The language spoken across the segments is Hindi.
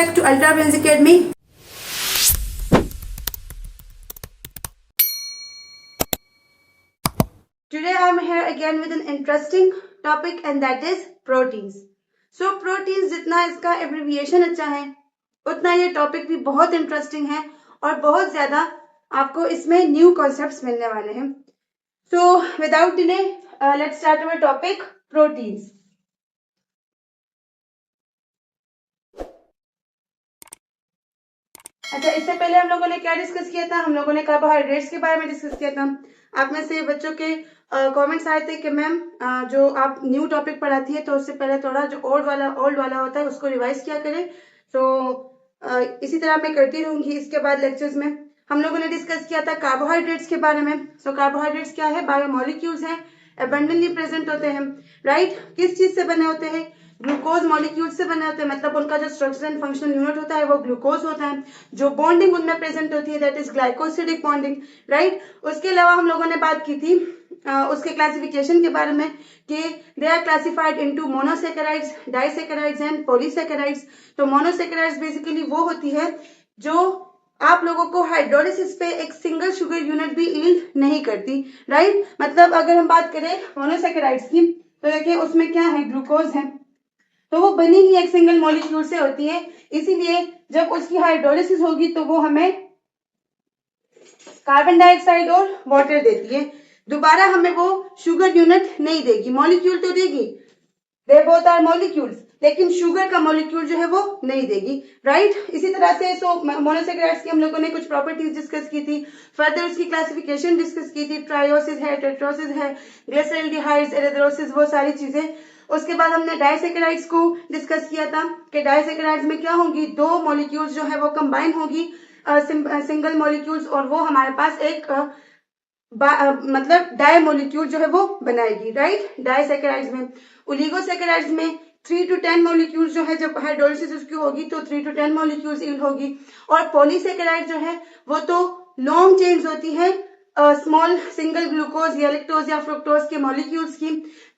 back to Ultra Brains Academy. Today I am here again with an interesting topic and that is proteins. So proteins जितना इसका abbreviation अच्छा है उतना ये टॉपिक भी बहुत इंटरेस्टिंग है और बहुत ज्यादा आपको इसमें न्यू कॉन्सेप्ट्स मिलने वाले हैं. So without delay, let's start our topic proteins. अच्छा, इससे पहले हम लोगों ने क्या डिस्कस किया था? हम लोगों ने कार्बोहाइड्रेट्स के बारे में डिस्कस किया था. आप में से बच्चों के कमेंट्स आए थे कि मैम जो आप न्यू टॉपिक पढ़ाती है तो उससे पहले थोड़ा जो ओल्ड वाला होता है उसको रिवाइज किया करें. तो इसी तरह मैं करती रहूंगी इसके बाद लेक्चर्स में. हम लोगों ने डिस्कस किया था कार्बोहाइड्रेट्स के बारे में. सो कार्बोहाइड्रेट्स क्या है? बायोमोलिक्यूल्स हैं, अबंडेंटली प्रेजेंट होते हैं, राइट? किस चीज से बने होते हैं? ग्लूकोज मॉलिक्यूल से बने होते हैं, मतलब उनका जो स्ट्रक्चर एंड फंक्शनल यूनिट होता है वो ग्लूकोज होता है. जो बॉन्डिंग उनमें प्रेजेंट होती है that is glycosidic bonding, right? उसके अलावा हम लोगों ने बात की थी उसके क्लासिफिकेशन के बारे में कि they are classified into monosaccharides, disaccharides and polysaccharides. तो मोनोसेकेराइड्स बेसिकली वो होती है जो आप लोगों को हाइड्रोलिसिस पे एक सिंगल शुगर यूनिट भी यील्ड नहीं करती, राइट? मतलब अगर हम बात करें मोनोसेकेराइड्स की तो देखिए उसमें क्या है, ग्लूकोज है, तो वो बनी ही एक सिंगल मॉलिक्यूल से होती है. इसीलिए जब उसकी हाइड्रोलिसिस होगी तो वो हमें कार्बन डाइऑक्साइड और वाटर देती है. दोबारा हमें वो शुगर यूनिट नहीं देगी, मॉलिक्यूल तो देगी, दे बोथ आर मॉलिक्यूल्स, लेकिन शुगर का मॉलिक्यूल जो है वो नहीं देगी, राइट? इसी तरह से मोनोसेकेराइड्स की हम लोगों ने कुछ प्रॉपर्टीज डिस्कस की थी. फर्दर उसकी क्लासिफिकेशन डिस्कस की थी. ट्रायोसिस है, टेट्रोसिस है, ग्लिसरॉल्डिहाइड्स, एरिथ्रोसिस, वो सारी चीजें. उसके बाद हमने डाइसेकेराइड्स को डिस्कस किया था कि डाइसेकेराइड्स में क्या होंगी, दो मॉलिक्यूल्स जो है वो कंबाइन होगी सिंगल मॉलिक्यूल्स और वो हमारे पास एक मतलब डाई मॉलिक्यूल जो है वो बनाएगी, राइट? डाइसेकेराइड्स में. ओलिगोसेकेराइड्स में 3 to 10 मॉलिक्यूल्स जो है जब हाइड्रोलिसिस उसकी होगी तो 3 to 10 मॉलिक्यूल्स यील्ड होगी. और पॉलीसेकेराइड जो है वो तो लॉन्ग चेन्स होती है स्मॉल सिंगल ग्लूकोज या लैक्टोज या फ्रुक्टोज के मॉलिक्यूल्स की.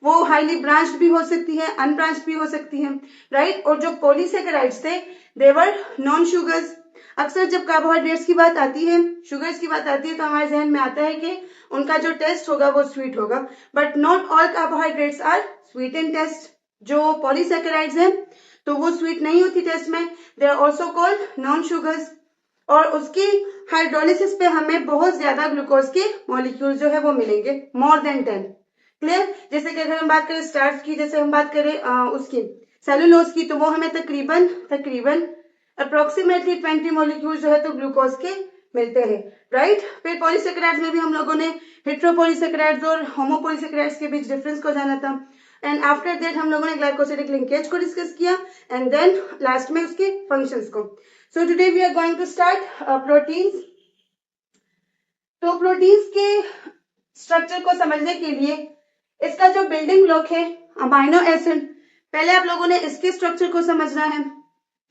वो हाईली ब्रांच्ड भी हो सकती है, अनब्रांच्ड भी हो सकती है, राइट? और जो पॉलीसेकेराइड्स थे दे वर नॉन शुगर्स. अक्सर जब कार्बोहाइड्रेट्स की बात आती है, शुगर्स की बात आती है तो हमारे जहन में आता है कि उनका जो टेस्ट होगा वो स्वीट होगा, but not all carbohydrates are sweet in taste. जो पॉलीसेकेराइड्स हैं तो वो स्वीट नहीं होती टेस्ट में, they are also called non sugars. और उसकी हाइड्रोलिसिस पे हमें बहुत ज्यादा ग्लूकोज के मॉलिक्यूल जो है वो मिलेंगे, मोर देन 10. क्लियर? जैसे कि अगर हम बात करें स्टार्च की, जैसे हम बात करें उसकी सेलुलोज की, तो वो हमें तकरीबन अप्रोक्सीमेटली 20 मॉलिक्यूल जो है तो ग्लूकोज के मिलते हैं, राइट? फिर पॉलीसेकेराइड्स में भी हम लोगों ने हेटेरोपॉलीसेकेराइड्स और होमोपॉलीसेकेराइड्स के बीच डिफरेंस को जाना था. एंड आफ्टर दैट हम लोगों ने ग्लाइकोसिडिक लिंकेज को डिस्कस किया एंड देन लास्ट में उसके फंक्शंस को. So today we are going to start proteins. तो प्रोटीन्स के स्ट्रक्चर को समझने के लिए इसका जो बिल्डिंग ब्लॉक है अमाइनो एसिड, पहले आप लोगों ने इसके स्ट्रक्चर को समझना है.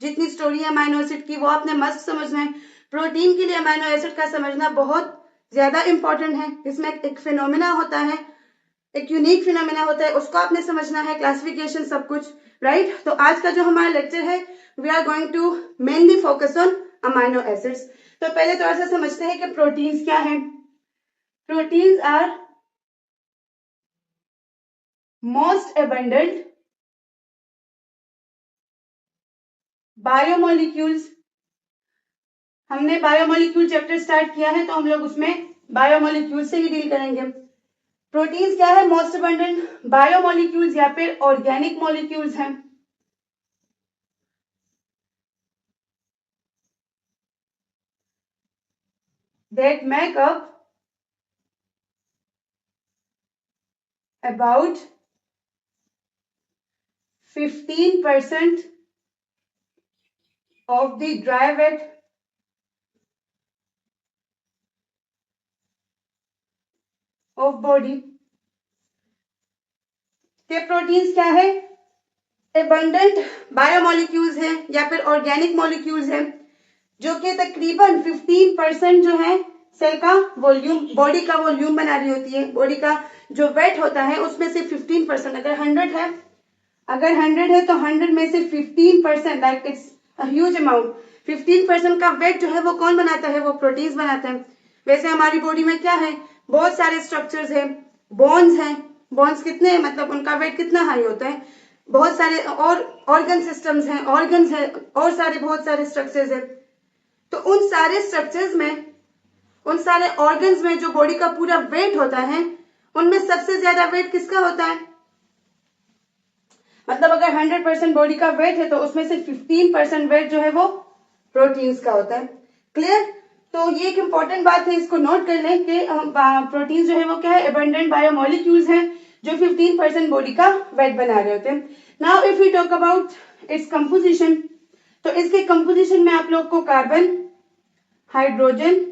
जितनी स्टोरी है अमाइनो एसिड की वो आपने मस्त समझना है. प्रोटीन के लिए अमाइनो एसिड का समझना बहुत ज्यादा इंपॉर्टेंट है. इसमें एक फिनोमिना होता है, एक यूनिक फिनोमिना होता है, उसको आपने समझना है, क्लासिफिकेशन सब कुछ, राइट? तो आज का जो हमारा लेक्चर है we are going to mainly focus on amino acids. तो पहले थोड़ा सा समझते हैं कि प्रोटीन्स क्या है. Proteins are most abundant biomolecules. हमने बायोमोलिक्यूल चैप्टर स्टार्ट किया है तो हम लोग उसमें बायोमोलिक्यूल से ही डील करेंगे. प्रोटीन्स क्या है? मोस्ट abundant बायोमोलिक्यूल्स या फिर ऑर्गेनिक मॉलिक्यूल्स हैं that make up about 15% of the dry weight of body. के प्रोटीन्स क्या है? एबंडेंट बायोमोलिक्यूल्स हैं या फिर ऑर्गेनिक मॉलिक्यूल्स हैं जो कि तकरीबन 15% जो है सेल का वॉल्यूम, बॉडी का वॉल्यूम बना रही होती है. बॉडी का जो वेट होता है उसमें से 15%, अगर 100 है तो 100 में से 15% लाइक इट्स ह्यूज अमाउंट। 15% का वेट जो है वो कौन बनाता है, वो प्रोटीन्स बनाते हैं। वैसे हमारी बॉडी में क्या है, बहुत सारे स्ट्रक्चर्स हैं, बोन्स हैं। बोन्स कितने हैं, मतलब उनका वेट कितना हाई होता है। बहुत सारे और ऑर्गन सिस्टम्स हैं, ऑर्गन्स हैं, और सारे बहुत सारे स्ट्रक्चर्स हैं। तो उन सारे स्ट्रक्चर्स में, उन सारे ऑर्गन्स में जो बॉडी का पूरा वेट होता है, उनमें सबसे ज्यादा वेट किसका होता है। मतलब अगर 100% बॉडी का वेट है तो उसमें से 15% वेट जो है वो प्रोटीन्स का होता है। क्लियर। तो ये एक इंपॉर्टेंट बात है, इसको नोट कर लें कि प्रोटीन्स जो है वो क्या है, एबंडेंट बायोमोलिक्यूल्स हैं जो 15% बॉडी का वेट बना रहे होते हैं। Now if we talk about its composition, तो इसके कंपोजिशन में आप लोग को कार्बन, हाइड्रोजन,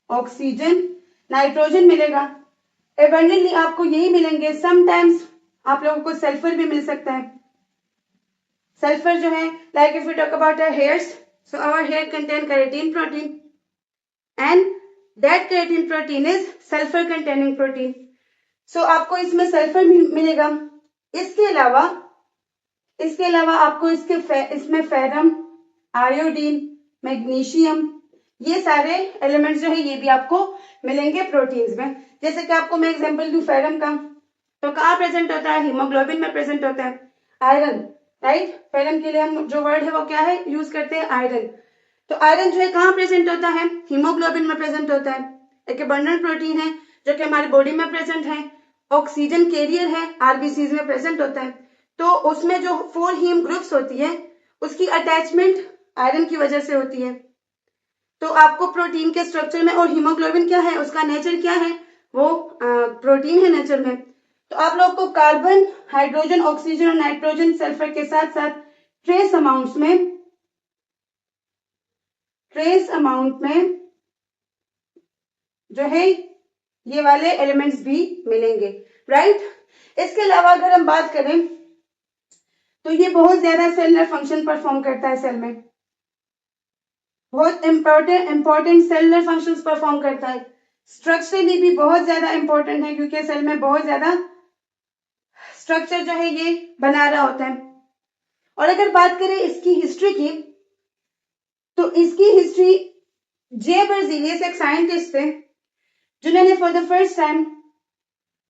ऑक्सीजन, नाइट्रोजन मिलेगा। एबंडेंटली आपको यही मिलेंगे। समटाइम्स आप लोगों को सल्फर भी मिल सकता है। सल्फर जो है, like if you talk about our hairs, so our hair contain keratin protein and that keratin protein is sulphur containing protein. So आपको इसमें सल्फर मिलेगा। इसके अलावा आपको इसमें फेरम, आयोडीन, मैग्नीशियम, ये सारे एलिमेंट्स जो है ये भी आपको मिलेंगे प्रोटीन्स में। जैसे कि आपको मैं एग्जांपल दूं फेरम का, तो कहाँ प्रेजेंट होता है, हीमोग्लोबिन में प्रेजेंट होता है। आयरन, राइट, फेरम के लिए हम जो वर्ड है वो क्या है, यूज करते हैं आयरन। तो आयरन जो है कहाँ प्रेजेंट होता है, हीमोग्लोबिन में प्रेजेंट होता है। एक अबंडेंट प्रोटीन है जो कि हमारी बॉडी में प्रेजेंट है। ऑक्सीजन कैरियर है, आरबीसीज में प्रेजेंट होता है। तो उसमें जो 4 हीम ग्रुप्स होती है उसकी अटैचमेंट आयरन की वजह से होती है। तो आपको प्रोटीन के स्ट्रक्चर में, और हीमोग्लोबिन क्या है, उसका नेचर क्या है, वो प्रोटीन है नेचर में। तो आप लोग को कार्बन, हाइड्रोजन, ऑक्सीजन और नाइट्रोजन, सल्फर के साथ साथ ट्रेस अमाउंट में जो है ये वाले एलिमेंट्स भी मिलेंगे, राइट। इसके अलावा अगर हम बात करें तो ये बहुत ज्यादा सेलुलर फंक्शन परफॉर्म करता है। सेल में बहुत इंपॉर्टेंट सेलुलर फंक्शंस परफॉर्म करता है। स्ट्रक्चरली भी बहुत ज्यादा इंपॉर्टेंट है, क्योंकि सेल में बहुत ज्यादा स्ट्रक्चर जो है ये बना रहा होता है। और अगर बात करें इसकी हिस्ट्री की, तो इसकी हिस्ट्री, जे बर्जीलियस एक साइंटिस्ट थे जिन्होंने फॉर द फर्स्ट टाइम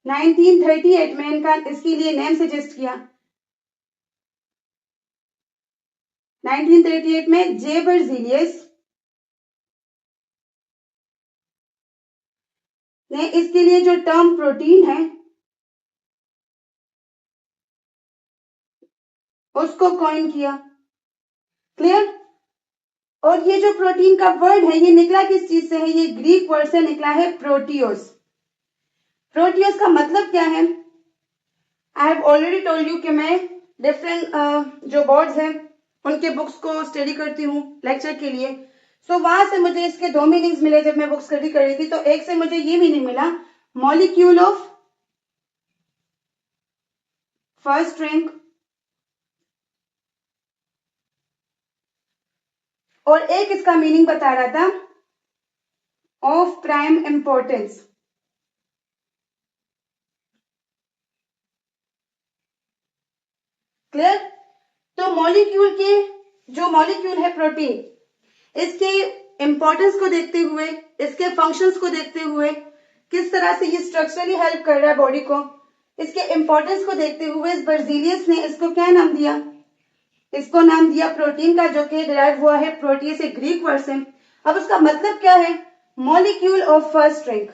1938 में इसके लिए नेम सजेस्ट किया। 1938 में जे बर्जीलियस ने इसके लिए जो टर्म प्रोटीन है उसको कॉइन किया। क्लियर। और ये जो प्रोटीन का वर्ड है ये निकला किस चीज से है, ये ग्रीक वर्ड से निकला है, प्रोटियोस। प्रोटियोस का मतलब क्या है, I have already told you कि मैं डिफरेंट जो बोर्ड्स हैं उनके बुक्स को स्टडी करती हूँ लेक्चर के लिए। सो वहां से मुझे इसके 2 मीनिंग्स मिले जब मैं बुक स्टडी कर रही थी। तो एक से मुझे ये मीनिंग मिला, मॉलिक्यूल ऑफ फर्स्ट रैंक, और एक इसका मीनिंग बता रहा था ऑफ प्राइम इंपॉर्टेंस। क्लियर। तो मॉलिक्यूल के, जो मॉलिक्यूल है प्रोटीन, इसके इंपॉर्टेंस को देखते हुए, इसके फंक्शंस को देखते हुए, किस तरह से ये स्ट्रक्चरली हेल्प कर रहा है बॉडी को, इसके इंपॉर्टेंस को देखते हुए इस बर्जीलियस ने इसको क्या नाम दिया, इसको नाम दिया प्रोटीन का, जो कि डिराइव हुआ है प्रोटीन से, ग्रीक वर्ड से। अब उसका मतलब क्या है, molecule of first rank.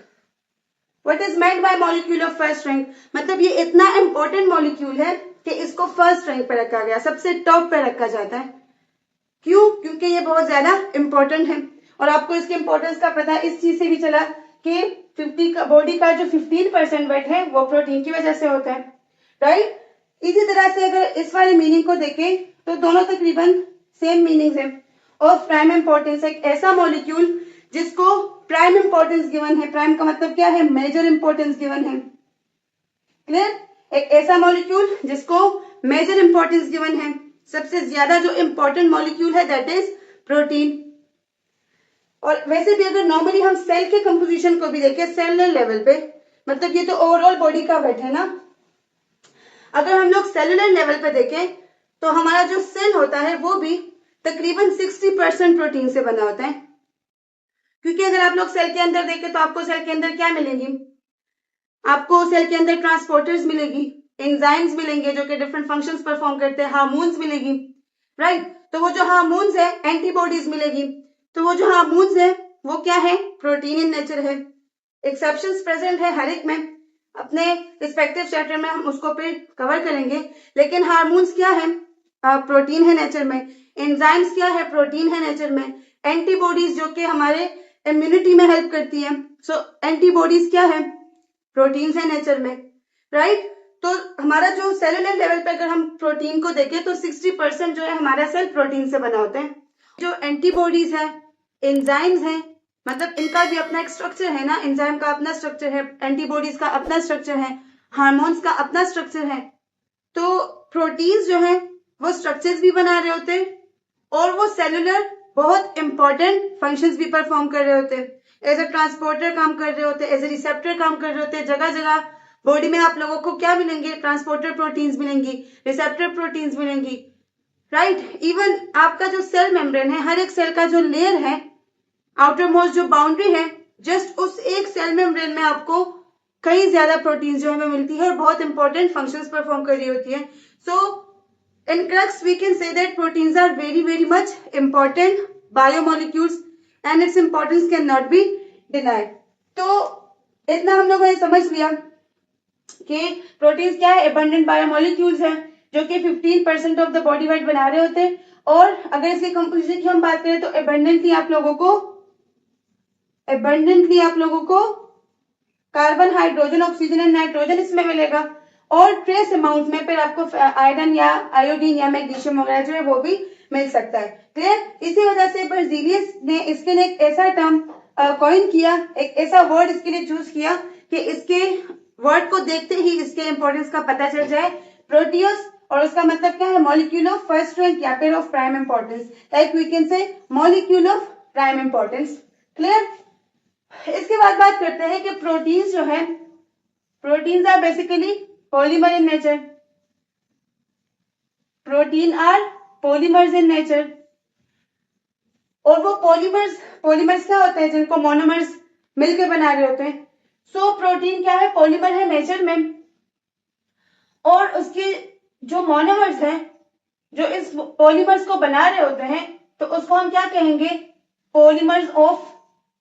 What is meant by molecule of first rank, मतलब ये इतना इंपॉर्टेंट मॉलिक्यूल है कि इसको फर्स्ट रैंक पे रखा गया, सबसे टॉप पे रखा जाता है। क्यों, क्योंकि ये बहुत ज्यादा इंपॉर्टेंट है। और आपको इसके इंपॉर्टेंस का पता इस चीज से भी चला कि 50 का बॉडी का जो 15% वेट है वो प्रोटीन की वजह से होता है, राइट। इसी तरह से अगर इस वाले मीनिंग को देखें तो दोनों तकरीबन सेम मीनिंग है। ऑफ प्राइम इंपॉर्टेंस, एक ऐसा मॉलिक्यूल जिसको प्राइम इंपॉर्टेंस गिवन है। प्राइम का मतलब क्या है, मेजर इंपॉर्टेंस गिवन है। क्लियर। एक ऐसा मॉलिक्यूल जिसको मेजर इंपॉर्टेंस गिवन है, सबसे ज्यादा जो इंपॉर्टेंट मॉलिक्यूल है दैट इज प्रोटीन। और वैसे भी अगर नॉर्मली हम सेल के कंपोजिशन को भी देखें सेलुलर लेवल पे, मतलब ये तो ओवरऑल बॉडी का वेट है ना, अगर हम लोग सेलुलर लेवल पे देखें तो हमारा जो सेल होता है वो भी तकरीबन 60% प्रोटीन से बना होता है। क्योंकि अगर आप लोग सेल के अंदर देखें तो आपको सेल के अंदर क्या मिलेंगी, आपको सेल के अंदर ट्रांसपोर्टर्स मिलेगी, एंजाइम्स मिलेंगे जो कि डिफरेंट फंक्शंस परफॉर्म करते हैं, हार्मोन्स मिलेगी, राइट। तो वो जो हार्मोन्स है, एंटीबॉडीज मिलेगी। तो वो जो हार्मोन्स है वो क्या है, प्रोटीन इन नेचर है। एक्सेप्शंस प्रेजेंट है हर एक में, अपने रिस्पेक्टिव चैप्टर में हम उसको फिर कवर करेंगे। लेकिन हार्मोन्स क्या है, प्रोटीन है नेचर में। एंजाइम्स क्या है, प्रोटीन है नेचर में। एंटीबॉडीज जो कि हमारे इम्यूनिटी में हेल्प करती है, सो एंटीबॉडीज क्या है, प्रोटीन्स है नेचर में, राइट। तो हमारा जो सेलुलर लेवल पे अगर हम प्रोटीन को देखें तो 60% जो है हमारा सेल प्रोटीन से बना होता है। जो एंटीबॉडीज है, एंजाइम्स हैं, मतलब इनका भी अपना एक स्ट्रक्चर है ना, एंजाइम का अपना स्ट्रक्चर है, एंटीबॉडीज का अपना स्ट्रक्चर है, हार्मोन्स का अपना स्ट्रक्चर है। तो प्रोटीन्स जो है वो स्ट्रक्चर्स भी बना रहे होते हैं और वो सेलुलर बहुत इंपॉर्टेंट फंक्शंस भी परफॉर्म कर रहे होते हैं। एज ए ट्रांसपोर्टर काम कर रहे होते हैं, एज ए रिसेप्टर काम कर रहे होते हैं। जगह जगह बॉडी में आप लोगों को क्या मिलेंगे, ट्रांसपोर्टर प्रोटीन्स मिलेंगी, रिसेप्टर प्रोटीन्स मिलेंगी, राइट। इवन आपका जो सेल मेम्ब्रेन है, हर एक सेल का जो लेयर है, आउटर मोस्ट जो बाउंड्री है, जस्ट उस एक सेल मेम्ब्रेन में आपको कई ज्यादा प्रोटीन्स जो है मिलती है और बहुत इंपॉर्टेंट फंक्शंस परफॉर्म कर रही होती है। सो in crux we can say that proteins are very much important biomolecules and its importance cannot be denied. तो इतना हम लोगों ने समझ लिया कि प्रोटीन्स क्या है, abundant biomolecules है जो कि 15% ऑफ द बॉडी वेट बना रहे होते हैं। और अगर इसके कंपोजिशन की हम बात करें तो abundantly आप लोगों को carbon, hydrogen, oxygen and nitrogen इसमें मिलेगा और ट्रेस अमाउंट में फिर आपको आयरन या आयोडीन या मैग्नीशियम वगैरह जो है वो भी मिल सकता है। क्लियर। इसी वजह से बर्जीलियस ने इसके लिए एक ऐसा टर्म कॉइन किया, एक ऐसा वर्ड इसके लिए चूज किया कि इसके वर्ड को देखते ही इसके इंपॉर्टेंस का पता चल जाए, प्रोटियोस। और उसका मतलब क्या है, मॉलिक्यूल ऑफ फर्स्ट रैंक या फिर of prime importance, like we can say molecule of prime importance. Clear. इसके बाद बात करते हैं कि प्रोटीन्स जो है, proteins are basically polymer in nature. Protein are polymers in nature. और वो पॉलीमर्स क्या होते हैं, जिनको मोनोमर्स मिलकर बना रहे होते हैं। सो प्रोटीन क्या है, पॉलीमर है नेचर में। और उसके जो मोनोमर्स हैं जो इस पॉलीमर्स को बना रहे होते हैं, तो उसको हम क्या कहेंगे, polymers of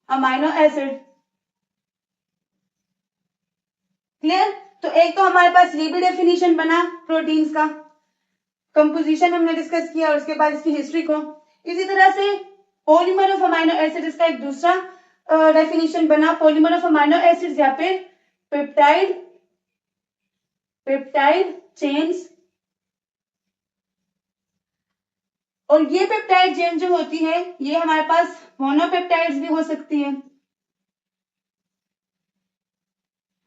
amino acid. Clear. तो एक तो हमारे पास ये भी डेफिनेशन बना प्रोटीन्स का, कंपोजिशन हमने डिस्कस किया और उसके बाद इसकी हिस्ट्री को। इसी तरह से पॉलीमर ऑफ अमाइनो एसिड, इसका एक दूसरा डेफिनेशन बना, पॉलीमर ऑफ अमाइनो एसिड्स या फिर पेप्टाइड चेन्स। और ये पेप्टाइड चेन जो होती है ये हमारे पास मोनोपेप्टाइड्स भी हो सकती है,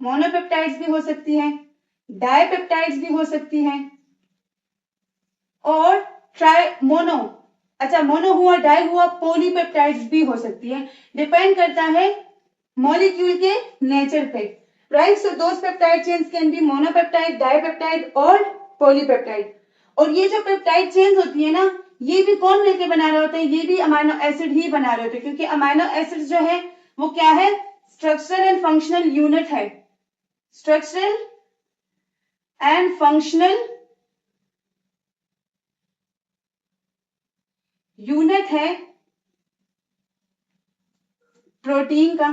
मोनोपेप्टाइड्स भी हो सकती हैं, डाइपेप्टाइड्स भी हो सकती हैं और मोनो हुआ, डाई हुआ, पॉलीपेप्टाइड्स भी हो सकती है। डिपेंड करता है मॉलिक्यूल के नेचर पे, right. So those peptide chains can be monopeptide, dipeptide और पॉलीपेप्टाइड। और ये जो पेप्टाइड चेन्स होती है ना, ये भी कौन मिलके बना रहे होते हैं, ये भी अमाइनो एसिड ही बना रहे होते हैं, क्योंकि अमाइनो एसिड जो है वो क्या है, स्ट्रक्चरल एंड फंक्शनल यूनिट है, स्ट्रक्चरल एंड फंक्शनल यूनिट है प्रोटीन का।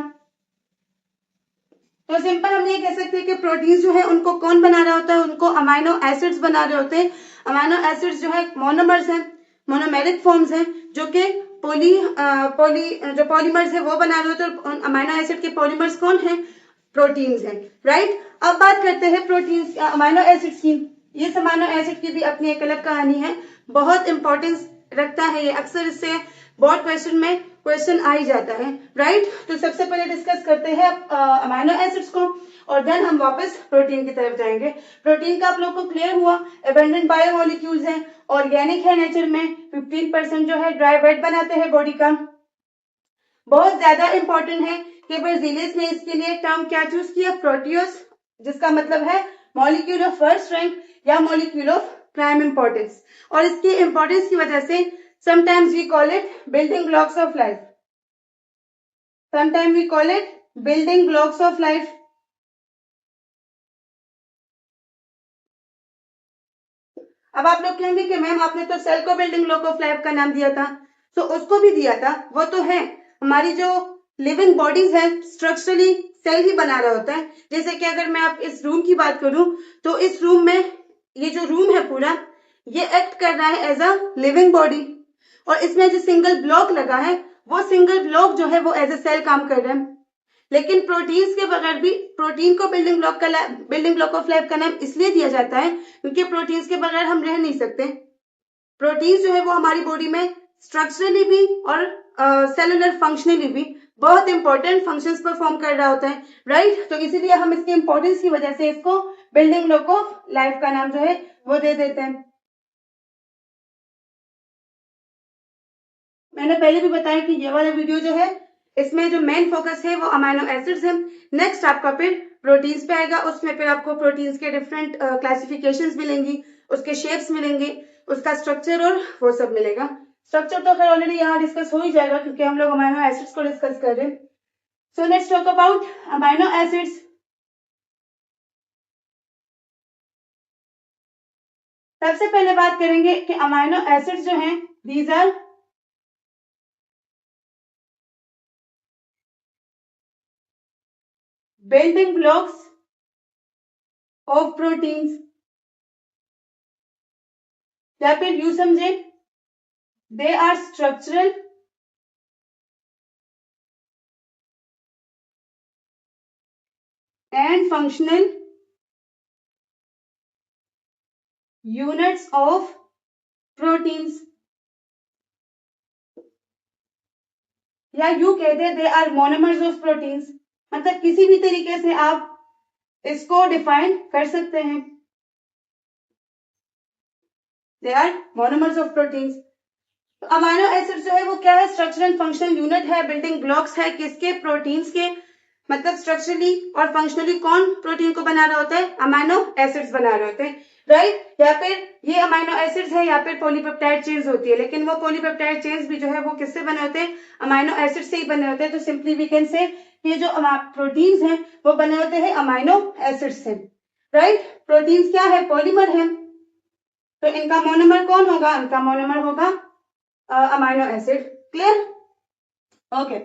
तो सिंपल हम ये कह सकते हैं कि प्रोटीन जो है उनको कौन बना रहा होता है, उनको अमाइनो एसिड्स बना रहे होते हैं। अमाइनो एसिड्स जो है मोनोमर्स हैं, मोनोमेरिक फॉर्म्स हैं, जो कि पॉलीमर्स है वो बना रहे होते हैं। अमाइनो एसिड के पॉलीमर्स कौन है, प्रोटीन्स हैं, राइट। अब बात करते हैं प्रोटीन्स अमाइनो एसिड्स की। ये अमाइनो एसिड की भी अपनी एक अलग कहानी है, बहुत इंपॉर्टेंस रखता है ये, अक्सर इससे बोर्ड क्वेश्चन में क्वेश्चन आ ही जाता है, राइट। तो सबसे पहले डिस्कस करते हैं अमाइनो एसिड्स को और देन हम वापस प्रोटीन की तरफ जाएंगे। प्रोटीन का आप लोग को क्लियर हुआ, एबंडेंट बायोमोलिक्यूल्स हैं, ऑर्गेनिक है नेचर में, 15% जो है ड्राई वेट बनाते हैं बॉडी का। बहुत ज्यादा इंपॉर्टेंट है कि बर्जीलियस ने इसके लिए टर्म क्या चूज किया, प्रोटियोस, जिसका मतलब है मॉलिक्यूल ऑफ फर्स्ट रैंक या मॉलिक्यूल ऑफ प्राइम इंपॉर्टेंस। और इसकी इंपॉर्टेंस की वजह से Sometimes we call it building blocks of life. Sometimes we call it building blocks of life. अब आप लोग कहेंगे कि मैम आपने तो सेल को बिल्डिंग ब्लॉक ऑफ लाइफ का नाम दिया था, तो उसको भी दिया था, वो तो है। हमारी जो लिविंग बॉडीज है स्ट्रक्चरली सेल ही बना रहा होता है। जैसे कि अगर मैं आप इस रूम की बात करूं तो इस रूम में ये जो रूम है पूरा ये एक्ट कर रहा है एज अ लिविंग बॉडी, और इसमें जो सिंगल ब्लॉक लगा है वो सिंगल ब्लॉक जो है वो एज ए सेल काम कर रहा है। लेकिन प्रोटीन्स के बगैर भी, प्रोटीन को बिल्डिंग ब्लॉक ऑफ लाइफ का नाम इसलिए दिया जाता है क्योंकि प्रोटीन्स के बगैर हम रह नहीं सकते। प्रोटीन्स जो है वो हमारी बॉडी में स्ट्रक्चरली भी और सेलुलर फंक्शनली भी बहुत इंपॉर्टेंट फंक्शंस परफॉर्म कर रहा होता है, राइट। तो इसीलिए हम इसकी इंपॉर्टेंस की वजह से इसको बिल्डिंग ब्लॉक ऑफ लाइफ का नाम जो है वो दे देते हैं। मैंने पहले भी बताया कि ये वाला वीडियो जो है इसमें जो मेन फोकस है वो अमाइनो एसिड्स है। नेक्स्ट आपका फिर प्रोटीन्स पे आएगा, उसमें फिर आपको प्रोटीन्स के डिफरेंट क्लासिफिकेशंस मिलेंगी, उसके शेप्स मिलेंगे, उसका स्ट्रक्चर और वो सब मिलेगा। स्ट्रक्चर तो खैर ऑलरेडी यहाँ डिस्कस हो ही जाएगा क्योंकि हम लोग अमाइनो एसिड्स को डिस्कस कर रहे हैं। So let's talk about amino acids. सबसे पहले बात करेंगे कि अमाइनो एसिड्स जो हैं these are building blocks of proteins, या फिर यू समझे they are structural and functional units of proteins, या यू कहते they are monomers of proteins. मतलब किसी भी तरीके से आप इसको डिफाइन कर सकते हैं, they are monomers of proteins. Amino acid जो है वो क्या है, स्ट्रक्चरल एंड फंक्शनल यूनिट है, बिल्डिंग ब्लॉक्स है किसके, प्रोटीन्स के। मतलब स्ट्रक्चरली और फंक्शनली कौन प्रोटीन को बना रहा होता है, अमाइनो एसिड्स बना रहे होते हैं, राइट। या फिर ये अमाइनो एसिड्स है या फिर पॉलीपेप्टाइड चेन्स होती है, लेकिन वो पॉलीपेप्टाइड चेन्स भी जो है वो किससे बने होते हैं, अमाइनो एसिड से ही बने होते हैं। तो सिंपली वी कैन से ये जो प्रोटीन्स हैं वो बने होते हैं अमाइनो एसिड से, राइट। प्रोटीन्स क्या है, पॉलीमर है, तो इनका मोनोमर कौन होगा, इनका मोनोमर होगा अमाइनो एसिड। Clear, okay.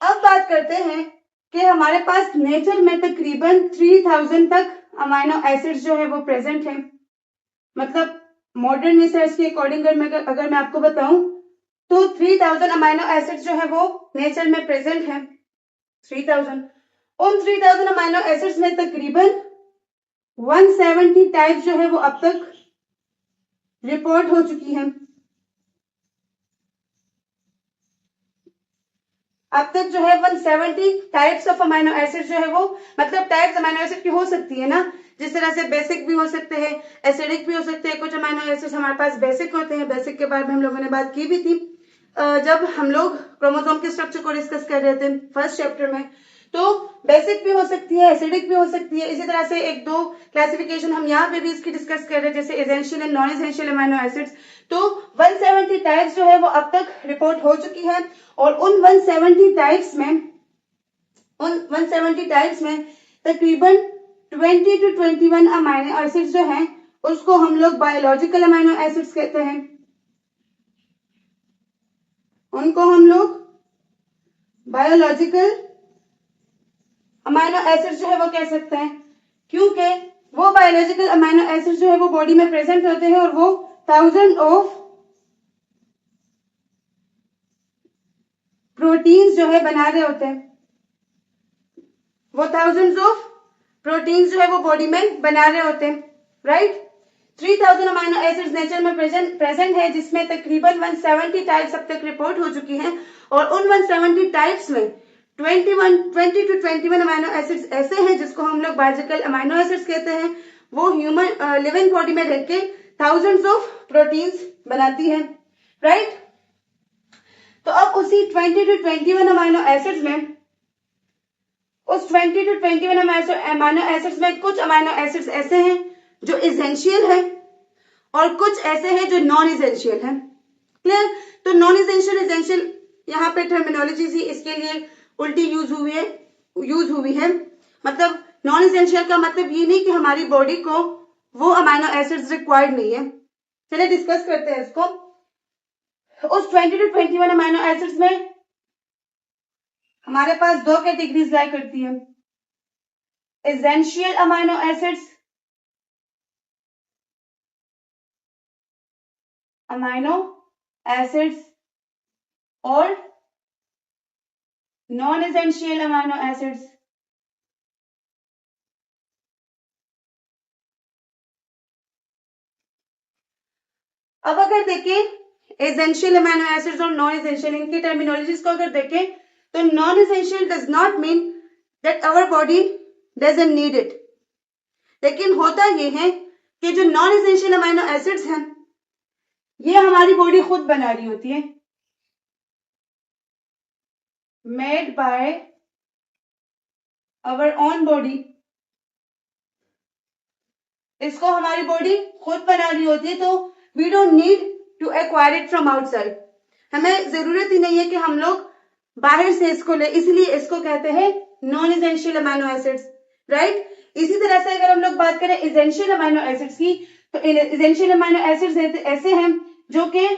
अब बात करते हैं कि हमारे पास नेचर में तकरीबन 3000 तक अमाइनो एसिड्स जो है वो प्रेजेंट है। मतलब मॉडर्न रिसर्च के अकॉर्डिंग अगर मैं आपको बताऊं तो 3000 अमाइनो एसिड्स जो है वो नेचर में प्रेजेंट है, 3000। उन 3000 अमाइनो एसिड्स में तकरीबन 170 टाइप जो है वो अब तक रिपोर्ट हो चुकी है। अब तक जो है 170 टाइप्स ऑफ अमाइनो एसिड जो है वो, मतलब टाइप्स अमाइनो एसिड की हो सकती है ना, जिस तरह से बेसिक भी हो सकते हैं, एसिडिक भी हो सकते हैं। कुछ अमाइनो एसिड हमारे पास बेसिक होते हैं, बेसिक के बारे में हम लोगों ने बात की भी थी जब हम लोग क्रोमोसोम के स्ट्रक्चर को डिस्कस कर रहे थे फर्स्ट चैप्टर में। तो बेसिक भी हो सकती है, एसिडिक भी हो सकती है। इसी तरह से एक दो क्लासिफिकेशन हम यहाँ पे भी इसकी डिस्कस कर रहे हैं, जैसे essential and non essential amino acids. तो 170 टाइप्स जो है वो अब तक रिपोर्ट हो चुकी है, और उन 170 टाइप्स में तकरीबन 20 to 21 अमाइनो एसिड्स जो हैं उसको हम लोग बायोलॉजिकल अमाइनो एसिड्स कहते हैं। उनको हम लोग बायोलॉजिकल अमाइनो एसिड्स जो है वो कह सकते हैं, क्योंकि वो बायोलॉजिकल अमाइनो एसिड्स जो है वो बॉडी में प्रेजेंट होते हैं और वो 1000 ऑफ प्रोटीन्स जो है बना रहे होते हैं। वो थाउजेंड्स ऑफ प्रोटीन्स जो है वो बॉडी में बना रहे होते हैं, राइट। 3000 अमाइनो एसिड्स नेचर में प्रेजेंट है, जिसमें तकरीबन 170 टाइप्स अब तक रिपोर्ट हो चुकी हैं, और उन 170 टाइप्स में 20 to 21 अमाइनो एसिड्स ऐसे हैं जिसको हम लोग बायोलॉजिकल अमाइनो एसिड्स कहते हैं। वो ह्यूमन लिविंग बॉडी में रह के थाउजेंड्स ऑफ प्रोटीन्स बनाती है, राइट। तो अब उसी 20 to 21 अमाइनो एसिड्स में, उस 20 to 21 अमाइनो एसिड्स में कुछ अमाइनो एसिड्स ऐसे हैं जो एसेंशियल है, और कुछ ऐसे हैं जो नॉन इसेंशियल हैं। क्लियर? तो नॉन इसेंशियल इसेंशियल यहाँ पे टर्मिनोलॉजी ही इसके लिए उल्टी यूज हुई है। मतलब नॉन इसेंशियल का मतलब ये नहीं कि हमारी बॉडी को वो अमाइनो एसिड्स रिक्वायर्ड नहीं है। चलिए डिस्कस करते हैं इसको। उस 20 to 21 अमाइनो एसिड्स में हमारे पास दो कैटेगरीज लाया करती है, एसेंशियल अमाइनो एसिड्स, और नॉन एसेंशियल अमाइनो एसिड्स। अब अगर देखें एसेंशियल अमाइनो एसिड्स और नॉन एसेंशियल, इनकी टर्मिनोलॉजीज को अगर देखें तो non essential does not mean that our body doesn't need it, लेकिन होता ये है कि जो नॉन एसेंशियल अमाइनो एसिड्स हैं ये हमारी बॉडी खुद बना रही होती है, made by our own body. इसको हमारी बॉडी खुद बना रही होती है, तो we don't need to acquire it from outside. हमें जरूरत ही नहीं है कि हम लोग बाहर से इसको ले, इसलिए इसको कहते हैं non essential amino acids, right. इसी तरह से अगर हम लोग बात करें एसेंशियल अमाइनो एसिड्स की, तो एसेंशियल अमाइनो एसिड्स ऐसे हैं जो कि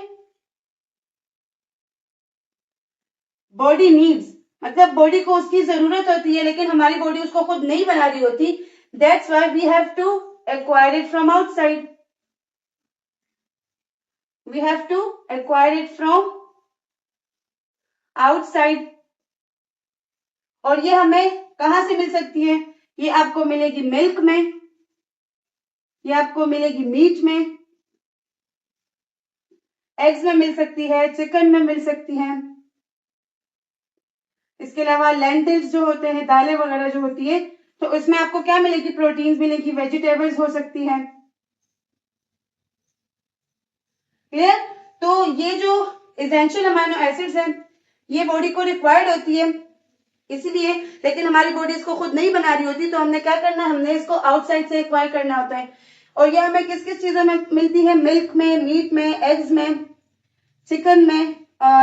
बॉडी नीड्स, मतलब बॉडी को उसकी जरूरत होती है लेकिन हमारी बॉडी उसको खुद नहीं बना रही होती। That's why we have to acquire it from outside, we have to acquire it from outside। और ये हमें कहां से मिल सकती है? ये आपको मिलेगी मिल्क में, ये आपको मिलेगी मीट में, एग्स में मिल सकती है, चिकन में मिल सकती है। इसके अलावा लेंटिल्स जो होते हैं, दालें वगैरह जो होती है, तो इसमें आपको क्या मिलेगी? प्रोटीन्स मिलेगी, वेजिटेबल्स हो सकती है। क्लियर? तो ये जो एसेंशियल अमाइनो एसिड्स हैं ये बॉडी को रिक्वायर्ड होती है इसलिए, लेकिन हमारी बॉडी इसको खुद नहीं बना रही होती, तो हमने क्या करना है? हमने इसको आउटसाइड से एक्वायर करना होता है। और ये हमें किस किस चीजों में मिलती है? मिल्क में, मीट में, एग्स में, चिकन में,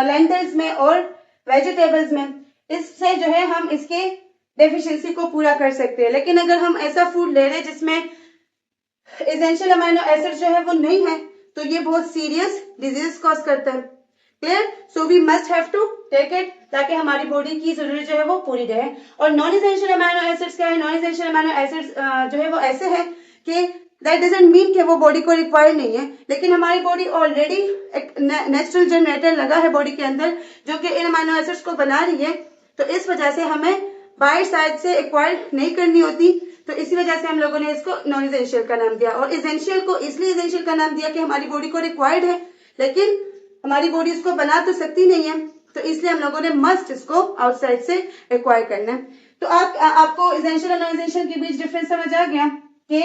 लेंटिल्स में और वेजिटेबल्स में। इससे जो है हम इसके डेफिशिएंसी को पूरा कर सकते हैं। लेकिन अगर हम ऐसा फूड ले रहे हैं जिसमें एसेंशियल अमाइनो एसिड जो है वो नहीं है, तो ये बहुत सीरियस डिजीज कॉज करता है। Clear? So we must have to take it ताकि हमारी बॉडी की जरूरत जो है वो पूरी रहे। और नॉन एसेंशियल अमाइनो एसिड्स क्या है? नॉन एसेंशियल अमाइनो एसिड्स जो है वो ऐसे है कि दैट डजंट मीन कि वो बॉडी को रिक्वायर नहीं है, लेकिन हमारी बॉडी ऑलरेडी एक नेचुरल जनरेटर लगा है बॉडी के अंदर जो कि इन अमाइनो एसिड्स को बना रही है, तो इस वजह से हमें बाहर साइड से एक्वायर नहीं करनी होती। तो इसी वजह से हम लोगों ने इसको नॉन एसेंशियल का नाम दिया। और एसेंशियल को इसलिए एसेंशियल का नाम दिया कि हमारी बॉडी को रिक्वायर्ड है लेकिन हमारी बॉडी इसको बना तो सकती नहीं है, तो इसलिए हम लोगों ने मस्ट इसको आउटसाइड से एक्वायर करना है। तो आपको एसेंशियल और नॉन एसेंशियल के बीच डिफरेंस समझ आ गया कि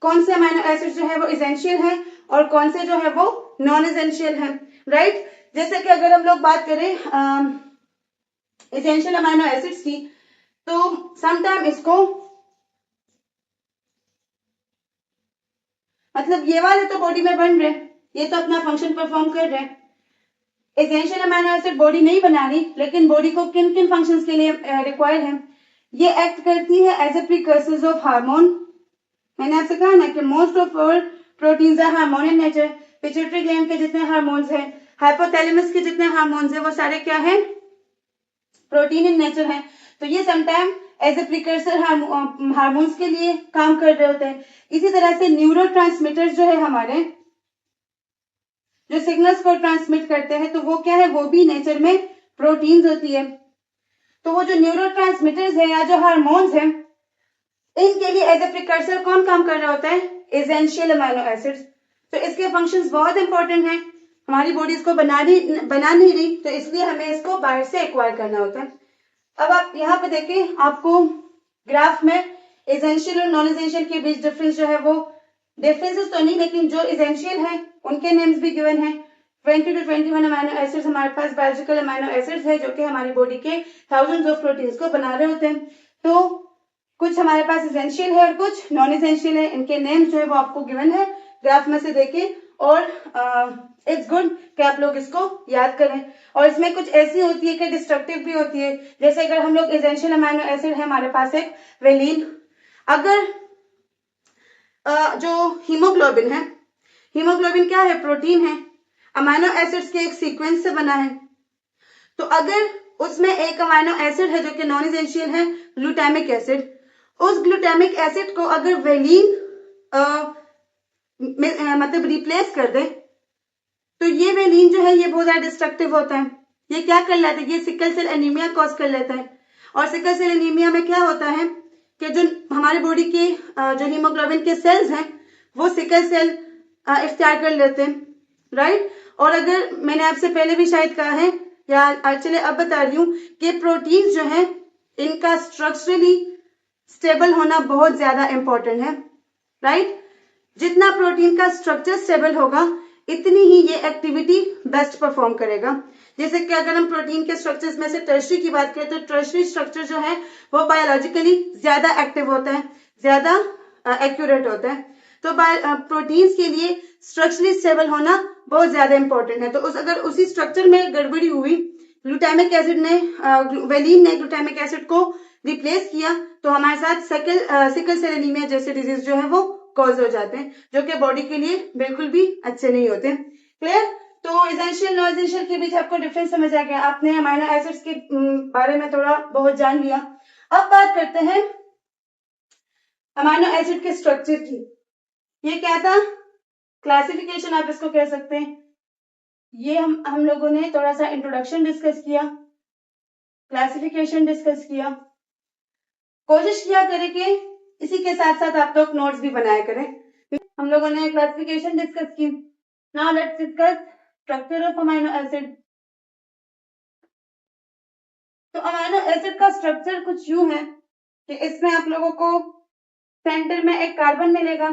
कौन से अमाइनो एसिड जो है वो एसेंशियल है और कौन से जो है वो नॉन एसेंशियल है, राइट। जैसे कि अगर हम लोग बात करें एसेंशियल अमाइनो एसिड्स की, तो समटाइम इसको मतलब ये वाले तो बॉडी में बन रहे, ये तो अपना फंक्शन परफॉर्म कर रहे हैं। एसेंशियल अमाइनो एसिड बॉडी नहीं बना रही, लेकिन बॉडी को किन किन फंक्शंस के लिए रिक्वायर्ड है? ये एक्ट करती है as a precursors of hormone. मैंने आपसे कहा ना कि most of all proteins are hormone in nature. Pituitary gland के जितने हार्मोन्स हैं, हाइपोथैलेमस के जितने हार्मोन्स हैं, वो सारे क्या हैं? प्रोटीन इन नेचर हैं। तो ये sometime as a precursor hormones के लिए काम कर रहे होते हैं। इसी तरह से न्यूरोट्रांसमीटर्स जो है हमारे, जो सिग्नल्स को ट्रांसमिट करते हैं, तो वो क्या है? वो भी नेचर में प्रोटीन्स होती है। तो वो जो न्यूरोट्रांसमीटर्स है या जो हार्मोन्स हैं, इनके लिए एज ए प्रिकर्सर कौन काम कर रहा होता है? Essential amino acids. तो इसके फंक्शंस बहुत इंपॉर्टेंट हैं। हमारी बॉडी इसको बना नहीं रही, तो इसलिए हमें इसको बाहर से एक्वायर करना होता है। अब आप यहाँ पे देखें, आपको ग्राफ में एसेंशियल और नॉन एसेंशियल के बीच डिफरेंस जो है वो, डिफरेंसेस तो नहीं लेकिन जो एसेंशियल है उनके नेम्स भी गिवन है। 20 to 21 अमाइनो एसिड्स हमारे पास बायोलॉजिकल अमाइनो एसिड्स है जो कि हमारी बॉडी के थाउजेंड्स ऑफ प्रोटीन्स को बना रहे होते हैं। तो कुछ हमारे पास एसेंशियल है और कुछ नॉन एसेंशियल है। इनके नेम्स जो है वो आपको गिवन है ग्राफ में से देखें और इट्स गुड कि आप लोग इसको याद करें। और इसमें कुछ ऐसी होती है कि डिस्ट्रक्टिव भी होती है, जैसे अगर हम लोग एसेंशियल अमाइनो एसिड है हमारे पास एक वेलिन, अगर जो हीमोग्लोबिन है, हीमोग्लोबिन क्या है, प्रोटीन है, अमाइनो एसिड्स के एक सीक्वेंस से बना है, तो अगर उसमें एक अमाइनो एसिड है जो कि नॉन एसेंशियल है, ग्लूटामिक एसिड, उस ग्लूटामिक एसिड को अगर वेलिन मतलब रिप्लेस कर दे, तो ये वेलिन जो है ये बहुत ज्यादा डिस्ट्रक्टिव होता है। ये क्या कर लेता है, ये सिकल सेल एनीमिया कॉज कर लेता है। और सिकल सेल एनीमिया में क्या होता है कि जो हमारे बॉडी के जो हीमोग्लोबिन के सेल्स हैं वो सिकल सेल इख्तियार कर लेते हैं, राइट। और अगर मैंने आपसे पहले भी शायद कहा है या एक्चुअली अब बता रही हूँ कि प्रोटीन जो है इनका स्ट्रक्चरली स्टेबल होना बहुत ज्यादा इंपॉर्टेंट है, राइट। जितना प्रोटीन का स्ट्रक्चर स्टेबल होगा इतनी ही ये एक्टिविटी बेस्ट परफॉर्म करेगा। जैसे कि अगर हम प्रोटीन के स्ट्रक्चर्स में से टर्शरी की बात करें तो टर्शरी स्ट्रक्चर जो है वो बायोलॉजिकली ज्यादा एक्टिव होता है, ज्यादा एक्यूरेट होता है। तो प्रोटीन्स के लिए स्ट्रक्चरली स्टेबल होना बहुत ज्यादा इंपॉर्टेंट है। तो अगर उसी स्ट्रक्चर में गड़बड़ी हुई, ग्लूटामिक एसिड ने वेलिन ने ग्लूटामिक एसिड को रिप्लेस किया, तो हमारे साथ सिकल सेल एनीमिया जैसे डिजीज जो है वो कॉज हो जाते हैं, जो कि बॉडी के लिए बिल्कुल भी अच्छे नहीं होते। क्लियर। तो एसेंशियल नॉन एसेंशियल के बीच आपको डिफरेंस समझ आ गया, आपने अमाइनो एसिड्स के बारे में थोड़ा बहुत जान लिया। अब बात करते हैं अमाइनो एसिड के स्ट्रक्चर की। ये क्या था, क्लासिफिकेशन आप इसको कह सकते हैं। ये हम लोगों ने थोड़ा सा इंट्रोडक्शन डिस्कस किया, क्लासिफिकेशन डिस्कस किया। कोशिश किया करें कि इसी के साथ साथ आप लोग नोट्स भी बनाया करें। हम लोगों ने क्लासिफिकेशन डिस्कस की। Now let's discuss structure of amino acid. तो अमाइनो एसिड का स्ट्रक्चर कुछ यूं है कि इसमें आप लोगों को सेंटर में एक कार्बन मिलेगा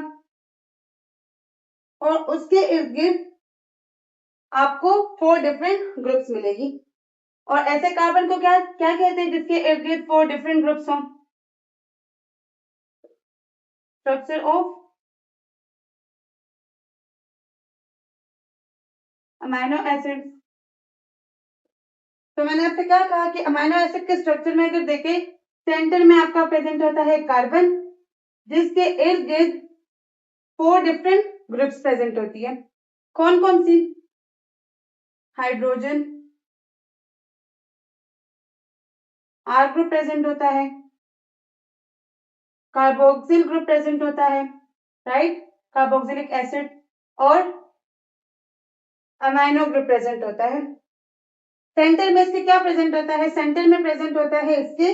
और उसके इर्द गिर्द आपको 4 डिफरेंट ग्रुप्स मिलेगी। और ऐसे कार्बन को क्या क्या कहते हैं जिसके इर्द गिर्द 4 डिफरेंट ग्रुप्स हों? Structure of amino acid. तो मैंने आपसे क्या कहा कि अमाइनो एसिड के स्ट्रक्चर में अगर देखें, सेंटर में आपका प्रेजेंट होता है कार्बन जिसके इर्द गिर्द 4 डिफरेंट ग्रुप्स प्रेजेंट होती है। कौन कौन सी? हाइड्रोजन, आर ग्रुप प्रेजेंट होता है, कार्बोक्सिल ग्रुप प्रेजेंट होता है, राइट, कार्बोक्सिलिक एसिड, और अमाइनो ग्रुप प्रेजेंट होता है। सेंटर में इसके क्या प्रेजेंट होता है? सेंटर में प्रेजेंट होता है इसके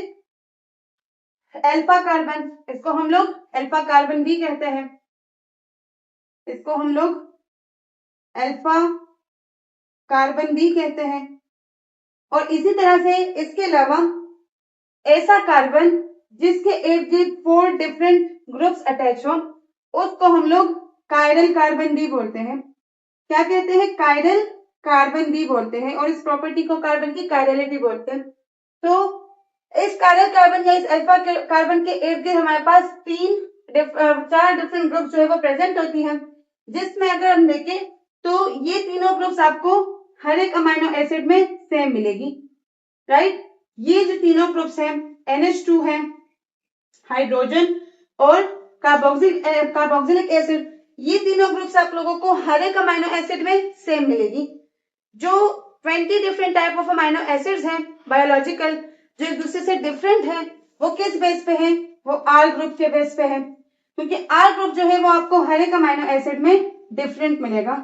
अल्फा कार्बन। इसको हम लोग अल्फा कार्बन भी कहते हैं, इसको हम लोग अल्फा कार्बन भी कहते हैं। और इसी तरह से इसके अलावा ऐसा कार्बन जिसके इर्द गिर्द 4 डिफरेंट ग्रुप्स अटैच हो, उसको हम लोग कायरल कार्बन भी बोलते हैं। क्या कहते हैं? कायरल कार्बन भी बोलते हैं। और इस प्रॉपर्टी को कार्बन की कायरलिटी बोलते हैं। तो इस कायरल कार्बन या इस अल्फा कार्बन के इर्द गिर्द हमारे पास 4 डिफरेंट ग्रुप जो है वो प्रेजेंट होती हैं, जिसमें अगर हम देखें तो ये तीनों ग्रुप्स आपको हर एक अमाइनो एसिड में सेम मिलेगी, राइट। ये जो तीनों ग्रुप्स हैं, NH2 है, हाइड्रोजन और कार्बोक्सिलिक एसिड, ये तीनों ग्रुप्स आप लोगों को हर एक अमाइनो एसिड में सेम मिलेगी। जो 20 different type of amino acids हैं बायोलॉजिकल, जो एक दूसरे से डिफरेंट है, वो किस बेस पे है? वो आर ग्रुप के बेस पे है, क्योंकि आर ग्रुप जो है वो आपको हर एक अमाइनो एसिड में डिफरेंट मिलेगा।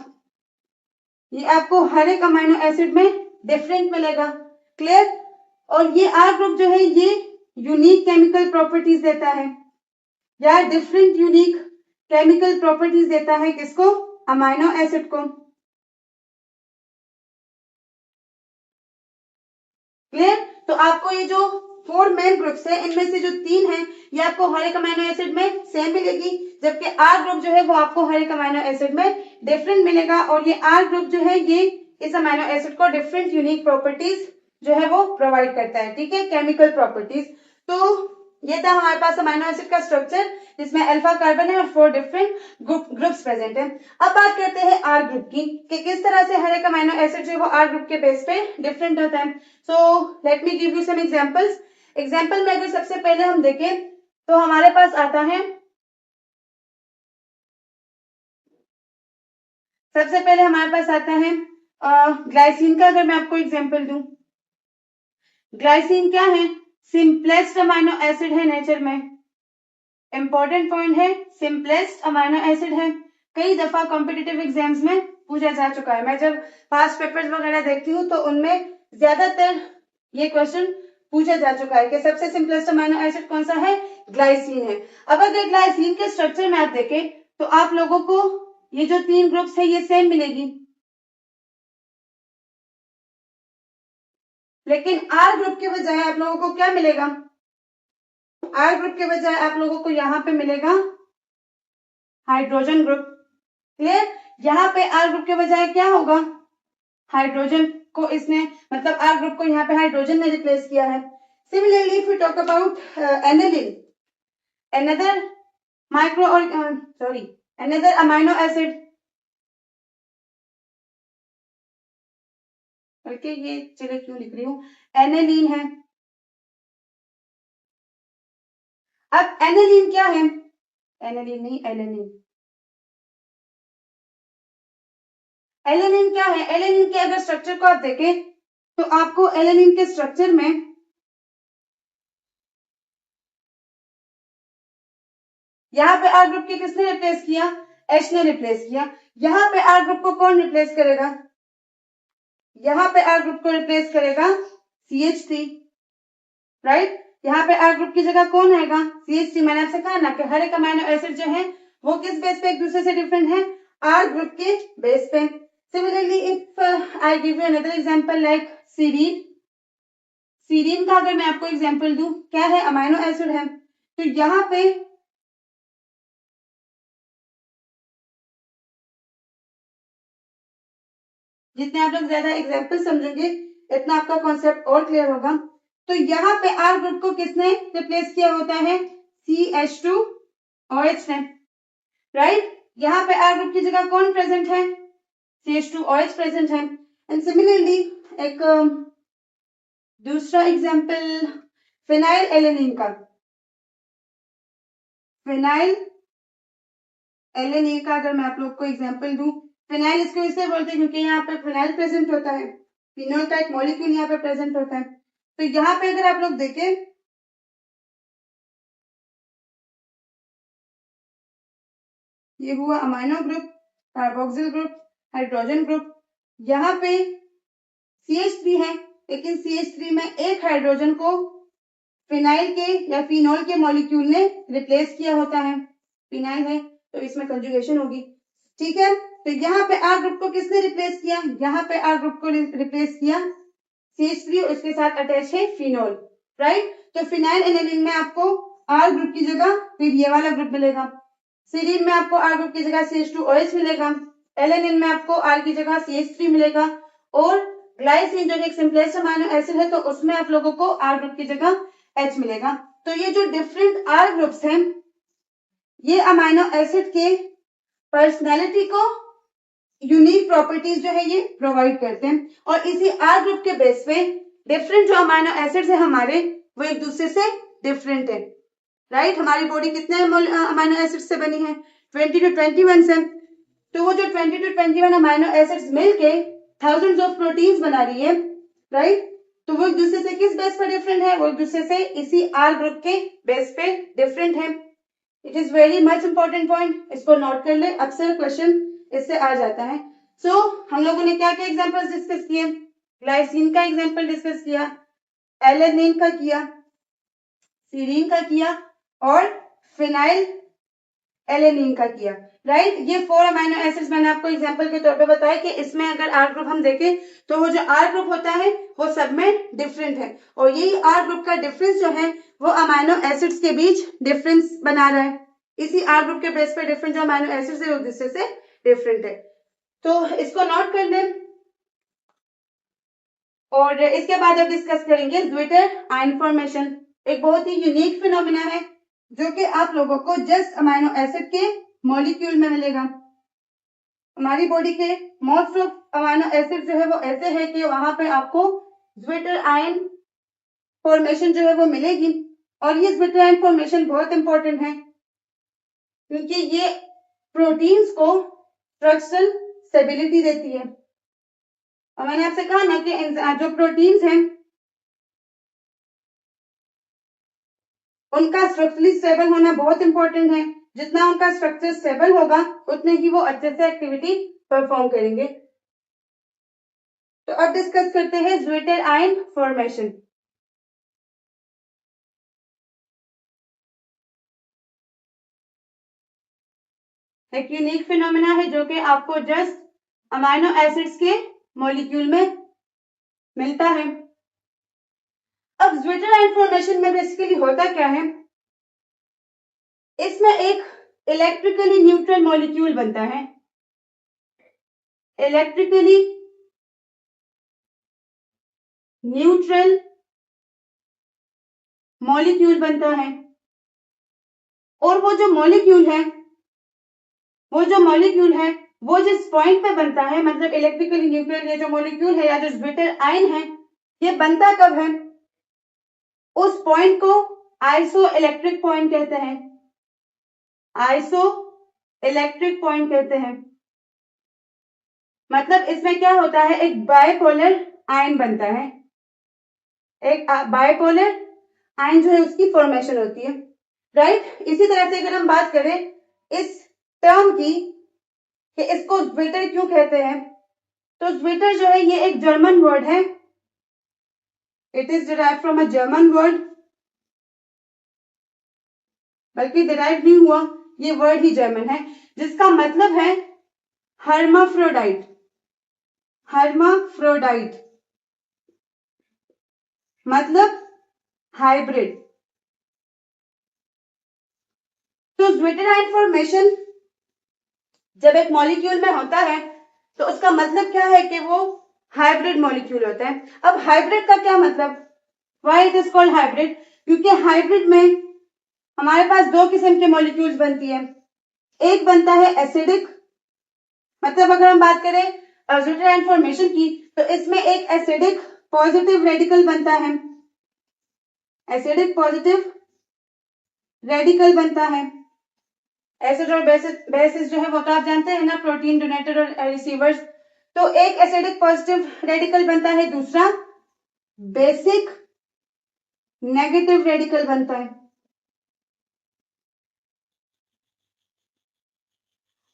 ये आपको हर एक अमाइनो एसिड में डिफरेंट मिलेगा। क्लियर। और ये आर ग्रुप जो है ये यूनिक केमिकल प्रॉपर्टीज देता है, या डिफरेंट यूनिक केमिकल प्रॉपर्टीज देता है। किसको? अमाइनो एसिड को। क्लियर। तो आपको ये जो 4 मेन ग्रुप्स है, इनमें से जो 3 है ये आपको हर एक अमाइनो एसिड में सेम मिलेगी, जबकि आर ग्रुप जो है वो आपको हर एक अमाइनो एसिड में डिफरेंट मिलेगा। और ये आर ग्रुप जो है ये इस अमाइनो एसिड को डिफरेंट यूनिक प्रॉपर्टीज जो है वो प्रोवाइड करता है, ठीक है, केमिकल प्रॉपर्टीज। तो ये था हमारे पास अमीनो एसिड का स्ट्रक्चर जिसमें अल्फा कार्बन है और 4 डिफरेंट ग्रुप्स प्रेजेंट है। अब बात करते हैं आर ग्रुप की कि किस तरह से हर एक अमीनो एसिड जो है वो आर ग्रुप के बेस पे डिफरेंट होता है। So let me give you some examples. Example में अगर सबसे पहले हम देखें तो हमारे पास आता है, सबसे पहले हमारे पास आता है ग्लाइसिन का। अगर मैं आपको एग्जांपल दूं, ग्लाइसिन क्या है? सिंपलेस्ट अमीनो एसिड है नेचर में। इंपॉर्टेंट पॉइंट है, सिंपलेस्ट अमीनो एसिड है। कई दफा कॉम्पिटिटिव एग्जाम्स में पूछा जा चुका है। मैं जब पास्ट पेपर्स वगैरह देखती हूँ तो उनमें ज्यादातर ये क्वेश्चन पूछा जा चुका है कि सबसे सिंपलेस्ट अमीनो एसिड कौन सा है? ग्लाइसिन है। अब अगर ग्लाइसिन के स्ट्रक्चर में आप देखें तो आप लोगों को ये जो 3 ग्रुप्स है ये सेम मिलेगी, लेकिन आर ग्रुप के बजाय आप लोगों को क्या मिलेगा? आर ग्रुप के बजाय आप लोगों को यहाँ पे मिलेगा हाइड्रोजन ग्रुप। क्लियर? यहाँ पे आर ग्रुप के बजाय क्या होगा? हाइड्रोजन को इसने, मतलब आर ग्रुप को यहाँ पे हाइड्रोजन ने रिप्लेस किया है। Similarly if we talk about alanine, another micro or another amino acid, बल्कि ये चलिए क्यों लिख रही हूँ, एनिलीन है। अब एनिलीन क्या है? एनिलीन नहीं, एलेनिन। एलेनिन क्या है? एलेनिन के अगर स्ट्रक्चर को आप देखें तो आपको एलेनिन के स्ट्रक्चर में यहाँ पे आर ग्रुप के किसने रिप्लेस किया? एच ने रिप्लेस किया। यहाँ पे आर ग्रुप को कौन रिप्लेस करेगा? यहाँ पे आर ग्रुप को रिप्लेस करेगा CH3, राइट? यहाँ पे आर ग्रुप की जगह कौन आएगा? CH3। मैंने आपसे कहा ना कि हर एक अमीनो एसिड जो है वो किस बेस पे एक दूसरे से डिफरेंट है? आर ग्रुप के बेस पे। Similarly if I give you another example like serine, serine का अगर मैं आपको एग्जांपल दूं, क्या है? अमीनो एसिड है। तो यहाँ पे जितने आप लोग ज्यादा एग्जांपल समझेंगे इतना आपका कॉन्सेप्ट और क्लियर होगा। तो यहाँ पे आर ग्रुप को किसने रिप्लेस किया होता है? CH2OH ने, राइट? यहाँ पे आर ग्रुप की जगह कौन प्रेजेंट है? CH2OH प्रेजेंट है। एंड सिमिलरली एक दूसरा एग्जांपल फिनाइल एलेनिन का, फिनाइल एलेनिन का अगर मैं आप लोग को एग्जांपल दूं, फिनाइल इसको इसलिए बोलते हैं क्योंकि यहाँ पे फिनाइल प्रेजेंट होता है, फिनोल का एक मॉलिक्यूल यहाँ पे प्रेजेंट होता है। तो यहाँ पे अगर आप लोग देखें, ये हुआ amino group, carboxyl group, hydrogen group. यहाँ पे CH3 है, लेकिन CH3 में एक हाइड्रोजन को फिनाइल के या फिनोल के मॉलिक्यूल ने रिप्लेस किया होता है। फिनाइल है तो इसमें कंजुगेशन होगी, ठीक है? तो यहाँ पे आर ग्रुप को किसने रिप्लेस किया? यहाँ पे आर ग्रुप को रिप्लेस किया CH3 और इसके साथ अटैच है फिनोल, राइट? तो फिनाइल एनिलीन में आपको आर ग्रुप की जगह फिर ये वाला ग्रुप मिलेगा। सीरीन में आपको आर ग्रुप की जगह CH2OH मिलेगा। एलेनिन में आपको आर की जगह CH3 मिलेगा। और ग्लाइसिन जो एक सिंपलेस्ट अमीनो एसिड है तो उसमें आप लोगों को आर ग्रुप की जगह H मिलेगा। तो ये जो डिफरेंट आर ग्रुप्स हैं ये अमीनो एसिड के पर्सनैलिटी को यूनिक प्रॉपर्टीज जो है ये प्रोवाइड करते हैं। और इसी आर ग्रुप के बेस पे डिफरेंट जो अमीनो एसिड्स है हमारे वो एक दूसरे से डिफरेंट है, राइट? हमारी बॉडी कितने अमीनो एसिड से बनी है? 20 to 21 से। तो वो जो 20 to 21 अमीनो एसिड्स मिलके थाउजेंड्स ऑफ प्रोटीन्स बना रही है, राइट? तो वो एक दूसरे से किस बेस पर डिफरेंट है? वो एक दूसरे से इसी आर ग्रुप के बेस पे डिफरेंट है। It is very much important point, इसको नोट कर ले, अक्सर क्वेश्चन इससे आ जाता है। सो हम लोगों ने क्या क्या एग्जांपल्स डिस्कस किए? ग्लाइसिन का एग्जांपल डिस्कस किया, एलेनिन का किया, सीरीन का किया और फिनाइल एलेनिन का किया, राइट? ये 4 अमीनो एसिड्स मैंने आपको एग्जांपल के तौर पे बताया कि इसमें अगर आर ग्रुप हम देखें तो वो जो आर ग्रुप होता है वो सब में डिफरेंट है। और यही आर ग्रुप का डिफरेंस जो है वो अमीनो एसिड्स के बीच डिफरेंस बना रहा है। इसी आर ग्रुप के बेस पे डिफरेंट जो अमीनो एसिड्स है वो दूसरे से डिफरेंट है। तो इसको नोट कर लें। और इसके बाद अब डिस्कस करेंगे द्वितीय आयन फॉर्मेशन। एक बहुत ही यूनिक फिनोमिना है जो कि आप लोगों को जस्ट अमाइनो एसिड के मॉलिक्यूल में मिलेगा। हमारी बॉडी के मोस्ट ऑफ अमाइनो एसिड जो है वो ऐसे है कि वहां पे आपको ज्विटर आयन फॉर्मेशन जो है वो मिलेगी, और ये ज्विटर आयन फॉर्मेशन बहुत इंपॉर्टेंट है क्योंकि ये प्रोटीन्स को स्ट्रक्चरल स्टेबिलिटी देती है। और मैंने आपसे कहा ना कि जो प्रोटीन्स हैं उनका स्ट्रक्चरली स्टेबल होना बहुत इंपॉर्टेंट है। जितना उनका स्ट्रक्चर स्टेबल होगा उतने ही वो अच्छे से एक्टिविटी परफॉर्म करेंगे। तो अब डिस्कस करते हैं ज्विटर आयन फॉर्मेशन। एक यूनिक फिनोमेना है जो कि आपको जस्ट अमाइनो एसिड्स के मॉलिक्यूल में मिलता है। अब ज्विटर आयन फॉर्मेशन में बेसिकली होता क्या है, इसमें एक इलेक्ट्रिकली न्यूट्रल मॉलिक्यूल बनता है। इलेक्ट्रिकली न्यूट्रल मॉलिक्यूल बनता है, और वो जो मॉलिक्यूल है वो जिस पॉइंट पे बनता है, मतलब इलेक्ट्रिकली न्यूट्रल ये जो मॉलिक्यूल है या जो ज्विटर आयन है, ये बनता कब है, उस पॉइंट को आइसो इलेक्ट्रिक पॉइंट कहते हैं। आइसो इलेक्ट्रिक पॉइंट कहते हैं। मतलब इसमें क्या होता है, एक बायपोलर आयन बनता है। एक बायपोलर आयन जो है उसकी फॉर्मेशन होती है, राइट। इसी तरह से अगर हम बात करें इस टर्म की कि इसको ज्विटर क्यों कहते हैं, तो ज्विटर जो है ये एक जर्मन वर्ड है। It is derive from a German word, बल्कि डिराइव नहीं हुआ, ये वर्ड ही जर्मन है, जिसका मतलब है हर्माफ्रोडाइट। हर्माफ्रोडाइट मतलब हाइब्रिड। तो ज्विटर आयन फॉर्मेशन जब एक मॉलिक्यूल में होता है तो उसका मतलब क्या है कि वो हाइब्रिड मॉलिक्यूल होता है। अब हाइब्रिड का क्या मतलब, why it is called hybrid, क्योंकि हाइब्रिड में हमारे पास दो किस्म के मॉलिक्यूल्स बनती है। एक बनता है एसिडिक, मतलब अगर हम बात करें ज्विटर आयन फॉर्मेशन की तो इसमें एक एसिडिक पॉजिटिव रेडिकल बनता है। एसिडिक पॉजिटिव रेडिकल बनता है। एसिड और बेसिस जो है वो तो आप जानते हैं ना, प्रोटीन डोनेटर और रिसीवर्स। तो एक एसिडिक पॉजिटिव रेडिकल बनता है, दूसरा बेसिक नेगेटिव रेडिकल बनता है।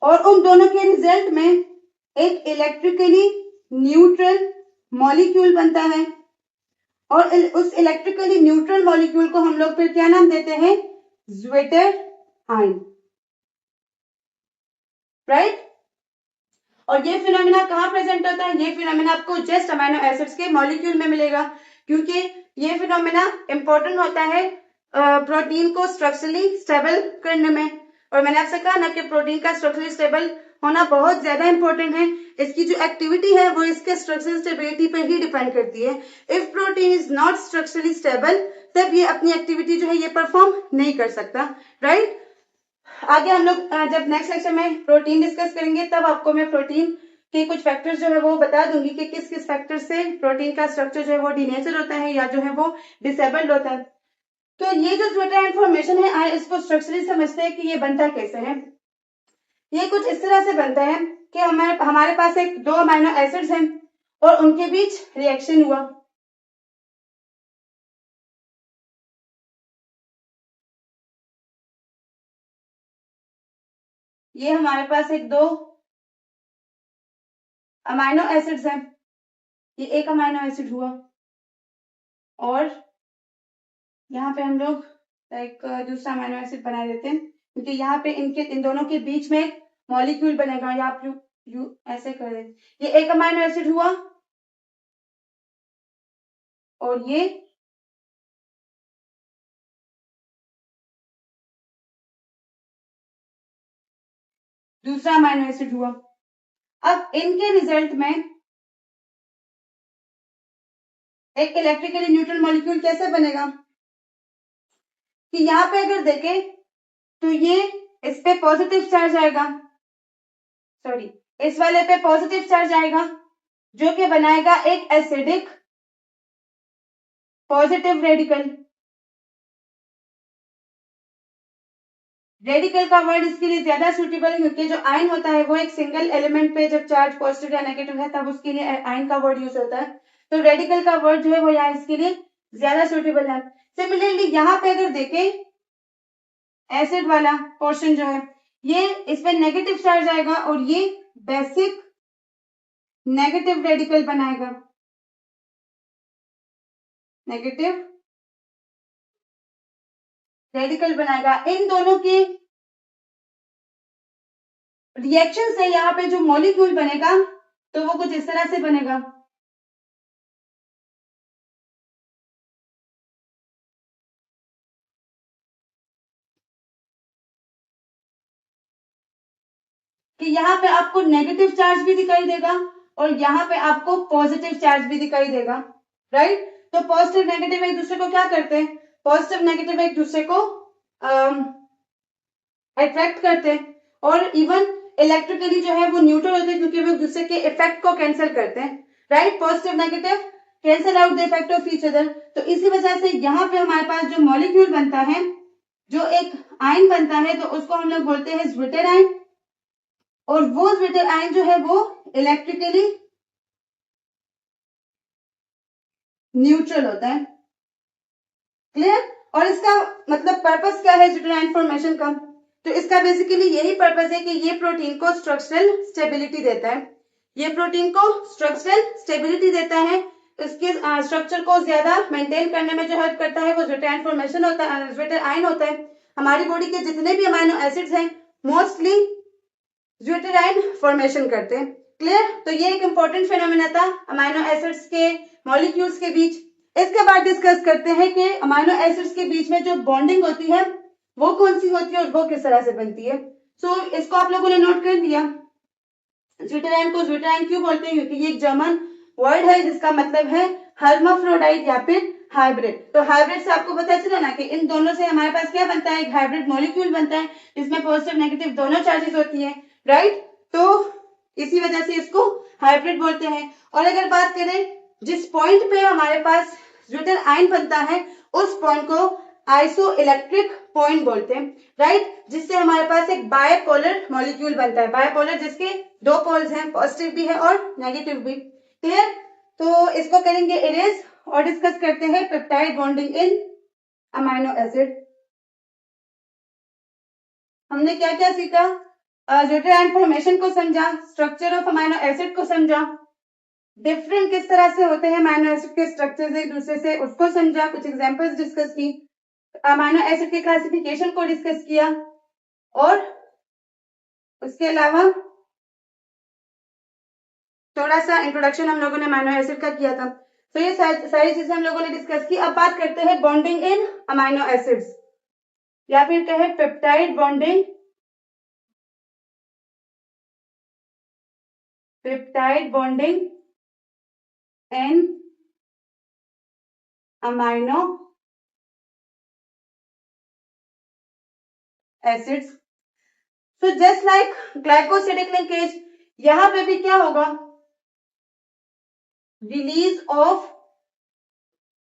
और उन दोनों के रिजल्ट में एक इलेक्ट्रिकली न्यूट्रल मॉलिक्यूल बनता है, और उस इलेक्ट्रिकली न्यूट्रल मॉलिक्यूल को हम लोग फिर क्या नाम देते हैं, ज्विटर आयन, राइट। और ये फिनोमेना कहाँ प्रेजेंट होता है, ये फिनोमेना आपको जस्ट अमाइनो एसिड्स के मॉलिक्यूल में मिलेगा, क्योंकि ये फिनोमेना इंपॉर्टेंट होता है प्रोटीन को स्ट्रक्चरली स्टेबल करने में। और मैंने आपसे कहा ना कि प्रोटीन का स्ट्रक्चरली स्टेबल होना बहुत ज्यादा इंपॉर्टेंट है। इसकी जो एक्टिविटी है वो इसके स्ट्रक्चरल स्टेबिलिटी पर ही डिपेंड करती है। If protein is not structurally stable तब ये अपनी एक्टिविटी जो है ये परफॉर्म नहीं कर सकता, राइट। आगे हम लोग जब नेक्स्ट लेक्चर में प्रोटीन डिस्कस करेंगे तब आपको मैं प्रोटीन के कुछ फैक्टर्स जो है वो बता दूंगी कि किस किस फैक्टर से प्रोटीन का स्ट्रक्चर जो है वो डीनेचर होता है या जो है वो डिसेबल्ड होता है। तो ये जो ज्विटर आयन फॉर्मेशन है, आए इसको स्ट्रक्चरली समझते हैं कि ये बनता कैसे है। ये कुछ इस तरह से बनता है कि हमारे पास एक दो अमाइनो एसिड्स हैं और उनके बीच रिएक्शन हुआ। ये हमारे पास एक दो अमाइनो एसिड्स हैं, ये एक अमाइनो एसिड हुआ, और यहाँ पे हम लोग एक दूसरा अमाइनो एसिड बना देते हैं, क्योंकि यहाँ पे इन दोनों के बीच में एक मॉलिक्यूल बनेगा, या आप यू ऐसे कर दें। ये एक अमाइनो एसिड हुआ और ये दूसरा अमाइनो एसिड हुआ। अब इनके रिजल्ट में एक इलेक्ट्रिकली न्यूट्रल मॉलिक्यूल कैसे बनेगा, कि यहाँ पे अगर देखें तो ये इस पे पॉजिटिव चार्ज आएगा, सॉरी इस वाले पे पॉजिटिव चार्ज आएगा, जो कि बनाएगा एक एसिडिक पॉजिटिव रेडिकल। रेडिकल का वर्ड इसके लिए ज्यादा सुटेबल है क्योंकि जो आयन होता है वो एक सिंगल एलिमेंट पे जब चार्ज पॉजिटिव या नेगेटिव है तब उसके लिए आयन का वर्ड यूज होता है, तो रेडिकल का वर्ड जो है वो यहाँ इसके लिए ज्यादा सुटेबल है। सिमिलरली यहाँ पे अगर देखें एसिड वाला पोर्शन जो है ये इस पे नेगेटिव चार्ज आएगा और ये बेसिक नेगेटिव रेडिकल बनाएगा, नेगेटिव रेडिकल बनाएगा। इन दोनों के रिएक्शन से यहाँ पे जो मॉलिक्यूल बनेगा तो वो कुछ इस तरह से बनेगा। कि यहाँ पे आपको नेगेटिव चार्ज भी दिखाई देगा और यहाँ पे आपको पॉजिटिव चार्ज भी दिखाई देगा, राइट। तो पॉजिटिव नेगेटिव एक दूसरे को क्या करते हैं, पॉजिटिव नेगेटिव एक दूसरे को अट्रैक्ट करते हैं और इवन इलेक्ट्रिकली जो है वो न्यूट्रल होते हैं क्योंकि वो एक दूसरे के इफेक्ट को कैंसिल करते हैं, right. Positive negative cancel out the effect of each other. तो इसी वजह से यहाँ पे हमारे पास जो मॉलिक्यूल बनता है, जो एक आयन बनता है, तो उसको हम लोग बोलते हैं ज्विटर आयन, और वो ज्विटर आयन जो है वो इलेक्ट्रिकली न्यूट्रल होता है, क्लियर। और इसका मतलब पर्पस क्या है ज्विटर आयन फॉर्मेशन का, तो इसका बेसिकली यही पर्पस है कि ये प्रोटीन को स्ट्रक्चरल स्टेबिलिटी देता है, ये प्रोटीन को स्ट्रक्चरल स्टेबिलिटी देता है, इसके स्ट्रक्चर को ज्यादा मेंटेन करने में जो हेल्प करता है वो ज्विटर आयन फॉर्मेशन होता है, ज्विटर आयन होता है। हमारी बॉडी के जितने भी अमाइनो एसिड्स हैं मोस्टली ज्विटर आयन फॉर्मेशन करते हैं, क्लियर। तो ये एक इंपॉर्टेंट फिनोमेना था अमाइनो एसिड्स के मॉलिक्यूल्स के बीच। इसके बाद डिस्कस करते हैं कि अमाइनो एसिड्स के बीच में जो बॉन्डिंग होती है वो कौन सी होती है और वो किस तरह से बनती है। सो इसको आप लोगों ने नोट कर लिया। ज्विटर आयन को ज्विटर आयन क्यों बोलते हैं, क्योंकि ये एक जर्मन वर्ड है जिसका मतलब है हर्माफ्रोडाइट या फिर हाइब्रिड। तो हाइब्रिड से आपको पता चला ना कि इन दोनों से हमारे पास क्या बनता है, एक हाइब्रिड मॉलिक्यूल बनता है जिसमें पॉजिटिव नेगेटिव दोनों चार्जेस होती है, राइट। तो इसी वजह से इसको हाइब्रिड बोलते हैं। और अगर बात करें जिस पॉइंट पे हमारे पास ज्विटर आयन बनता है उस पॉइंट को आइसो इलेक्ट्रिक पॉइंट बोलते हैं, राइट, जिससे हमारे पास एक बायपोलर मॉलिक्यूल बनता है, बायपोलर जिसके दो पोल्स हैं, पॉजिटिव भी है और नेगेटिव भी, क्लियर। तो इसको करेंगे इरेज और डिस्कस करते हैं पेप्टाइड बॉन्डिंग इन अमाइनो एसिड। हमने क्या क्या सीखा, ज्विटर आयन फॉर्मेशन को समझा, स्ट्रक्चर ऑफ अमाइनो एसिड को समझा, डिफरेंट किस तरह से होते हैं अमाइनो एसिड के स्ट्रक्चर एक दूसरे से उसको समझा, कुछ एग्जांपल्स डिस्कस की, अमाइनो एसिड के क्लासिफिकेशन को डिस्कस किया, और उसके अलावा थोड़ा सा इंट्रोडक्शन हम लोगों ने अमाइनो एसिड का किया था। तो ये सारी चीजें हम लोगों ने डिस्कस की। अब बात करते हैं बॉन्डिंग इन अमाइनो एसिड्स या फिर कहे पेप्टाइड बॉन्डिंग, पेप्टाइड बॉन्डिंग इन अमाइनो एसिड्स। तो जस्ट लाइक ग्लाइकोसिडिक लिंकेज, यहां पे भी क्या होगा, रिलीज ऑफ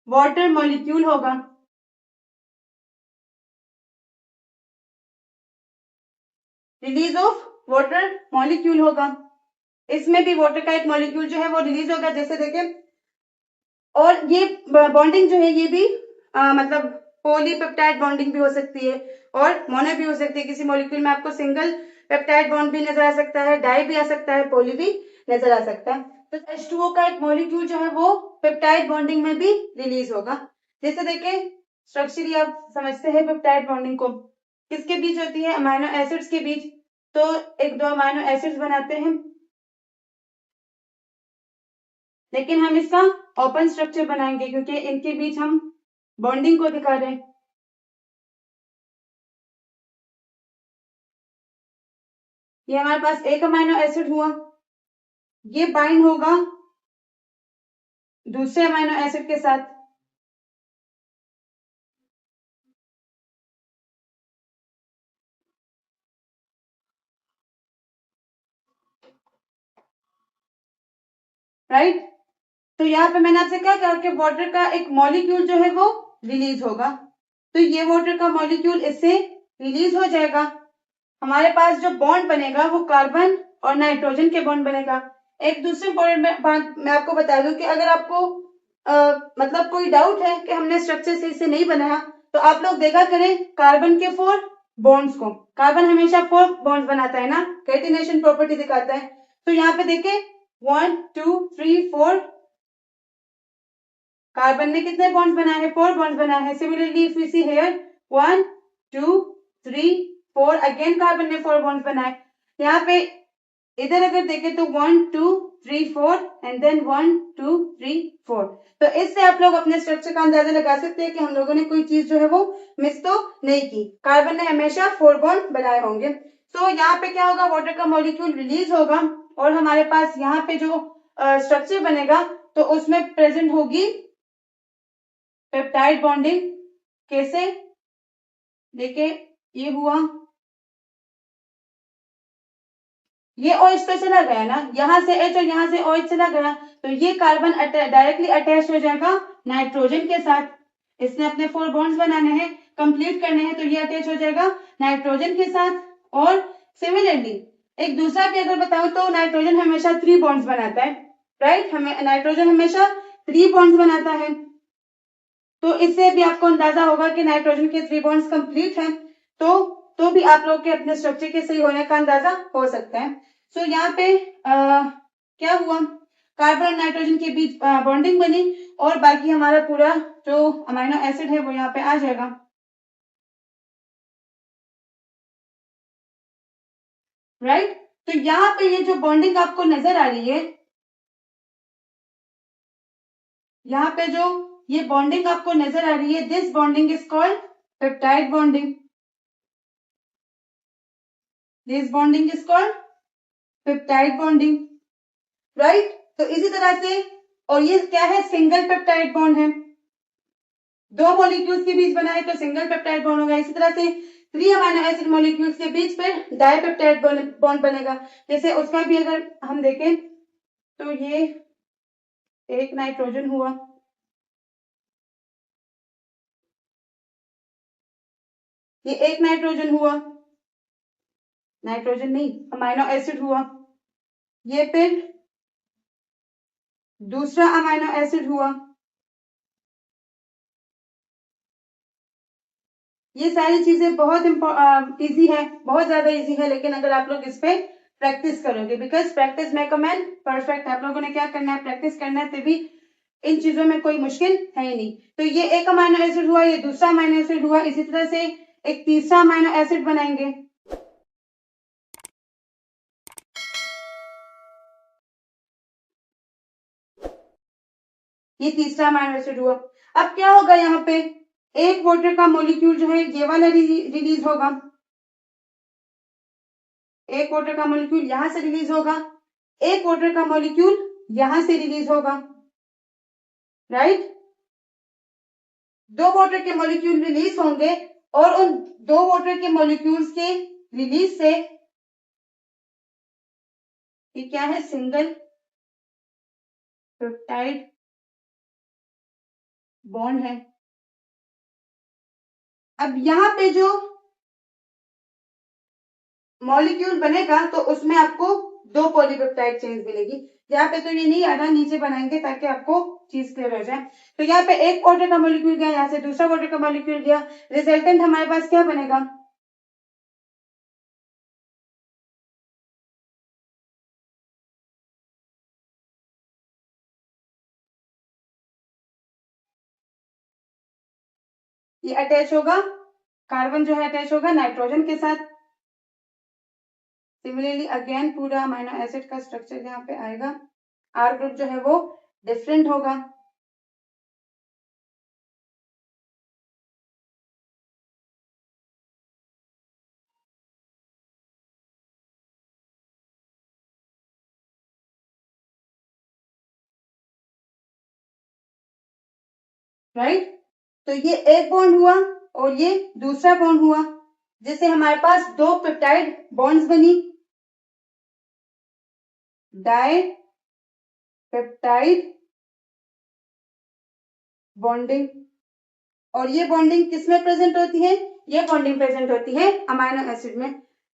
वाटर मॉलिक्यूल होगा, रिलीज ऑफ वाटर मॉलिक्यूल होगा, इसमें भी वाटर का एक मॉलिक्यूल जो है वो रिलीज होगा, जैसे देखें। और ये बॉन्डिंग जो है ये भी मतलब पॉलीपेप्टाइड बॉन्डिंग भी हो सकती है और मोनो भी हो सकती है, किसी मॉलिक्यूल में आपको सिंगल पेप्टाइड बॉन्ड भी नजर आ सकता है, डाई भी आ सकता है, पॉली भी नजर आ सकता है। तो H2O का एक मॉलिक्यूल जो है वो पेप्टाइड बॉन्डिंग में भी रिलीज होगा। जैसे देखें स्ट्रक्चर आप समझते हैं पेप्टाइड बॉन्डिंग को किसके बीच होती है, अमाइनो एसिड्स के बीच। तो एक दो अमाइनो एसिड्स बनाते हैं, लेकिन हम इसका ओपन स्ट्रक्चर बनाएंगे क्योंकि इनके बीच हम बॉन्डिंग को दिखा रहे हैं। ये हमारे पास एक अमाइनो एसिड हुआ, ये बाइंड होगा दूसरे अमाइनो एसिड के साथ, राइट। तो यहाँ पे मैंने आपसे क्या कहा कि वाटर का एक मॉलिक्यूल जो है वो रिलीज होगा, तो ये वाटर का मॉलिक्यूल इससे रिलीज हो जाएगा। हमारे पास जो बॉन्ड बनेगा वो कार्बन और नाइट्रोजन के बॉन्ड बनेगा। एक दूसरी इंपॉर्टेंट बात मैं आपको बता दूं कि अगर आपको मतलब कोई डाउट है कि हमने स्ट्रक्चर सही से नहीं बनाया, तो आप लोग देखा करें कार्बन के 4 बॉन्ड्स को। कार्बन हमेशा 4 बॉन्ड्स बनाता है ना, कैटिनेशन प्रॉपर्टी दिखाता है। तो यहाँ पे देखें 1 2 3 4, कार्बन ने कितने बॉन्ड्स बनाए हैं? 4 बॉन्ड्स बनाए हैं। Similarly if we see here 1 2 3 4, again carbon ने 4 बॉन्ड्स बनाए। यहाँ पे इधर अगर देखें तो 1 2 3 4 एंड देन 1 2 3 4। तो इससे आप लोग अपने स्ट्रक्चर का अंदाजा लगा सकते हैं कि हम लोगों ने कोई चीज जो है वो मिस तो नहीं की। कार्बन ने हमेशा 4 बॉन्ड बनाए होंगे। तो यहाँ पे क्या होगा, वाटर का मॉलिक्यूल रिलीज होगा और हमारे पास यहाँ पे जो स्ट्रक्चर बनेगा तो उसमें प्रेजेंट होगी पेप्टाइड बॉन्डिंग। कैसे? देखिए ये हुआ, ये OH तो चला गया ना, यहाँ से H और यहाँ से OH चला गया, तो ये कार्बन डायरेक्टली अटैच हो जाएगा नाइट्रोजन के साथ। इसने अपने 4 बॉन्ड्स बनाने हैं, कंप्लीट करने हैं, तो ये अटैच हो जाएगा नाइट्रोजन के साथ। और सिमिलरली एक दूसरा भी अगर बताऊं तो नाइट्रोजन हमेशा 3 बॉन्ड्स बनाता है, राइट। हमें नाइट्रोजन हमेशा 3 बॉन्ड्स बनाता है, तो इससे भी आपको अंदाजा होगा कि नाइट्रोजन के 3 बॉन्ड्स कंप्लीट हैं। तो भी आप लोग के अपने स्ट्रक्चर के सही होने का अंदाजा हो सकता है। सो यहाँ पे क्या हुआ, कार्बन और नाइट्रोजन के बीच बॉन्डिंग बनी और बाकी हमारा पूरा जो अमाइनो एसिड है वो यहाँ पे आ जाएगा, राइट। तो यहाँ पे ये जो बॉन्डिंग आपको नजर आ रही है, यहाँ पे जो ये बॉन्डिंग आपको नजर आ रही है, this bonding is called peptide bonding. This bonding is called peptide bonding, right. तो इसी तरह से, और ये क्या है, सिंगल पेप्टाइड बॉन्ड है, 2 मॉलिक्यूल्स के बीच बना है तो सिंगल पेप्टाइड बॉन्ड होगा। इसी तरह से 3 अमीनो एसिड मॉलिक्यूल्स के बीच फिर डाइपेप्टाइड बॉन्ड बनेगा। जैसे उसका भी अगर हम देखें तो ये एक नाइट्रोजन हुआ, ये एक नाइट्रोजन हुआ, नाइट्रोजन नहीं अमीनो एसिड हुआ, ये फिर दूसरा अमीनो एसिड हुआ। ये सारी चीजें बहुत इजी है, बहुत ज्यादा इजी है, लेकिन अगर आप लोग इस पे प्रैक्टिस करोगे, because practice make a man perfect, आप लोगों ने क्या करना है, प्रैक्टिस करना है, तभी इन चीजों में कोई मुश्किल है ही नहीं। तो ये एक अमीनो एसिड हुआ, ये दूसरा अमीनो एसिड हुआ, इसी तरह से एक तीसरा अमीनो एसिड बनाएंगे। ये तीसरा अमीनो एसिड हुआ। अब क्या होगा, यहाँ पे एक वाटर का मॉलिक्यूल जो है ये वाला रिलीज होगा, एक वाटर का मॉलिक्यूल यहां से रिलीज होगा, एक वाटर का मॉलिक्यूल यहां से रिलीज होगा, राइट। 2 वाटर के मॉलिक्यूल रिलीज होंगे और उन 2 वाटर के मॉलिक्यूल्स के रिलीज से ये क्या है, सिंगल पेप्टाइड बॉन्ड है। अब यहाँ पे जो मॉलिक्यूल बनेगा तो उसमें आपको 2 पॉलीपेप्टाइड चेन्स मिलेगी। यहाँ पे तो ये नहीं आ रहा, नीचे बनाएंगे ताकि आपको चीज क्लियर हो जाए। तो यहाँ पे एक वाटर का मॉलिक्यूल गया, यहाँ से दूसरा वाटर का मॉलिक्यूल गया, रिजल्टेंट हमारे पास क्या बनेगा, ये अटैच होगा, कार्बन जो है अटैच होगा नाइट्रोजन के साथ। सिमिलरली अगेन पूरा अमीनो एसिड का स्ट्रक्चर यहाँ पे आएगा, आर ग्रुप जो है वो डिफरेंट होगा, राइट। तो ये एक बॉन्ड हुआ और ये दूसरा बॉन्ड हुआ, जिससे हमारे पास 2 पेप्टाइड बॉन्ड्स बनी, डाई पेप्टाइड बॉन्डिंग। और ये बॉन्डिंग किस में प्रेजेंट होती है? ये बॉन्डिंग प्रेजेंट होती है अमाइनो एसिड में।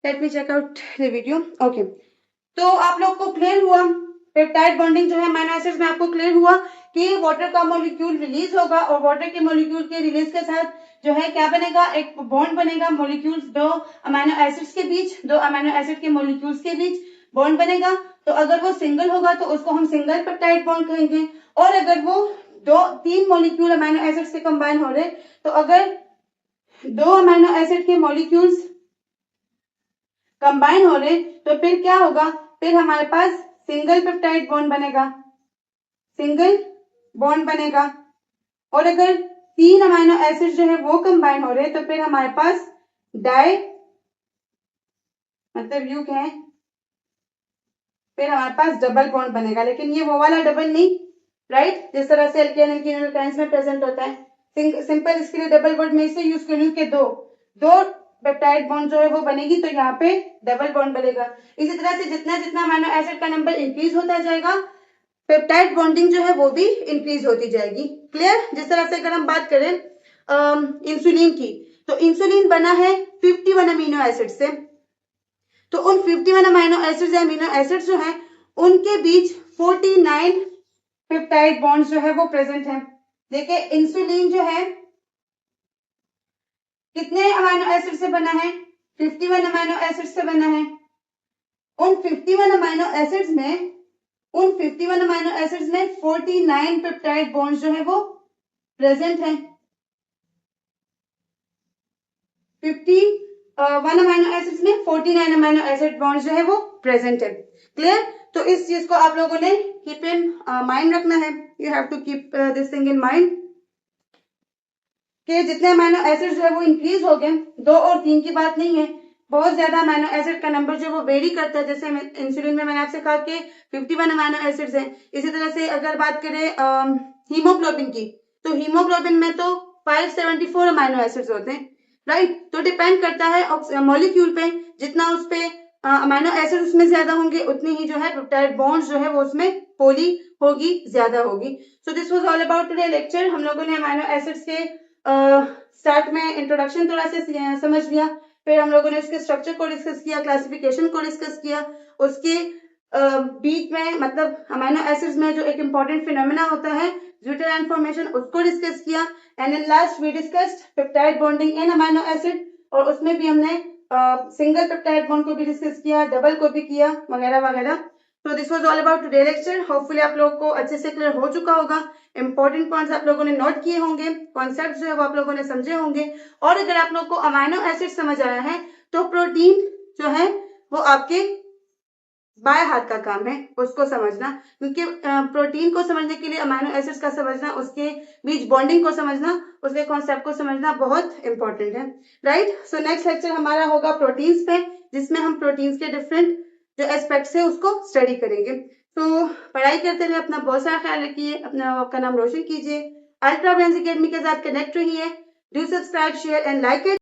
Let me check out the video. Okay, तो आप लोग को क्लियर हुआ पेप्टाइड बॉन्डिंग जो है अमाइनो एसिड्स में, आपको क्लियर हुआ कि वाटर का मॉलिक्यूल रिलीज होगा और वाटर के मॉलिक्यूल के रिलीज के साथ जो है क्या बनेगा, एक बॉन्ड बनेगा मॉलिक्यूल्स, दो अमाइनो एसिड्स के बीच, दो अमाइनो एसिड के मॉलिक्यूल्स के बीच बॉन्ड बनेगा। तो अगर वो सिंगल होगा तो उसको हम सिंगल पेप्टाइड बॉन्ड कहेंगे, और अगर वो दो तीन मॉलिक्यूल अमाइनो एसिड से कंबाइन हो रहे, तो अगर दो अमाइनो एसिड के मॉलिक्यूल्स कंबाइन हो रहे तो फिर क्या होगा, फिर हमारे पास सिंगल पेप्टाइड बॉन्ड बनेगा, सिंगल बॉन्ड बनेगा। और अगर तीन अमाइनो एसिड जो है वो कंबाइन हो रहे तो फिर हमारे पास डाई, मतलब यू कहें, फिर हमारे पास डबल बॉन्ड बनेगा। लेकिन ये वो वाला डबल नहीं, राइट, जिस तरह से एल्केन एल्कीन एल्काइंस में प्रेजेंट होता है। सिंपल इसके लिए डबल बॉन्ड में इसे यूज करूँ कि दो पेप्टाइड बॉन्ड जो है वो बनेगी, तो यहाँ पे डबल बॉन्ड बनेगा। इसी तरह से जितना जितना अमाइनो एसिड का नंबर इंक्रीज होता जाएगा, पेप्टाइड बॉन्डिंग जो है वो भी इंक्रीज होती जाएगी। क्लियर? जिस तरह से अगर हम बात करें इंसुलिन की, तो इंसुलिन बना है 51 अमीनो एसिड से, तो उन 51 अमीनो एसिड जो हैं उनके बीच 49 पेप्टाइड बॉन्ड्स जो है वो प्रेजेंट है। देखिए इंसुलिन जो है कितने अमीनो एसिड से बना है? 51 अमीनो एसिड से बना है। उन 51 अमीनो एसिड्स में 49 पेप्टाइड बॉन्ड्स जो है वो प्रेजेंट है। 51 अमीनो एसिड्स में 49 अमीनो एसिड बॉन्ड्स जो है वो प्रेजेंट है। क्लियर? तो इस चीज को आप लोगों ने कीप इन माइंड रखना है। You have to keep this thing in mind कि जितने अमीनो एसिड जो है वो इंक्रीज हो गए, 2 और 3 की बात नहीं है, बहुत ज्यादा अमीनो एसिड का नंबर जो वो वेरी करता है। जैसे इंसुलिन में मैंने आपसे कहा कि 51 अमीनो एसिड्स हैं। इसी तरह से अगर बात करें हीमोग्लोबिन की, तो हीमोग्लोबिन में तो 574 अमीनो एसिड्स होते हैं, राइट। तो डिपेंड करता है मॉलिक्यूल पे, जितना उस पे अमीनो एसिड उसमें ज्यादा होंगे उतनी ही जो है पेप्टाइड बॉन्ड्स जो है वो उसमें पोली होगी, ज्यादा होगी। So this was all about today lecture. हम लोगों ने अमीनो एसिड्स के स्टार्ट में इंट्रोडक्शन थोड़ा सा समझ लिया, फिर हम लोगों ने उसके स्ट्रक्चर को डिस्कस किया, क्लासिफिकेशन को डिस्कस किया, उसके बीच में मतलब अमीनो एसिड्स में जो एक इम्पॉर्टेंट फिनोमेना होता है ड्यूटेराइन फॉर्मेशन, उसको डिस्कस किया। And in last we discussed peptide bonding in amino acid, और उसमें भी हमने सिंगल पेप्टाइड बॉन्ड को भी डिस्कस किया, डबल को भी किया, वगैरह वगैरह। तो this was all about today lecture. Hopefully आप लोगों को अच्छे से क्लियर हो चुका होगा, इंपॉर्टेंट पॉइंट्स आप लोगों ने नोट किए होंगे, कॉन्सेप्ट जो है वो आप लोगों ने समझे होंगे। और अगर आप लोगों को अमीनो एसिड समझ आया है तो प्रोटीन जो है वो आपके बाएं हाथ का काम है उसको समझना, क्योंकि प्रोटीन को समझने के लिए अमीनो एसिड्स का समझना, उसके बीच बॉन्डिंग को समझना, उसके कॉन्सेप्ट को समझना बहुत इंपॉर्टेंट है, राइट। सो नेक्स्ट लेक्चर हमारा होगा प्रोटीन्स पे, जिसमें हम प्रोटीन्स के डिफरेंट जो एस्पेक्ट्स है उसको स्टडी करेंगे। तो पढ़ाई करते रहे, अपना बहुत सारा ख्याल रखिए, अपना आपका नाम रोशन कीजिए, अल्ट्रा ब्रेन्स एकेडमी के साथ कनेक्ट रहिए। Do subscribe, share and like it.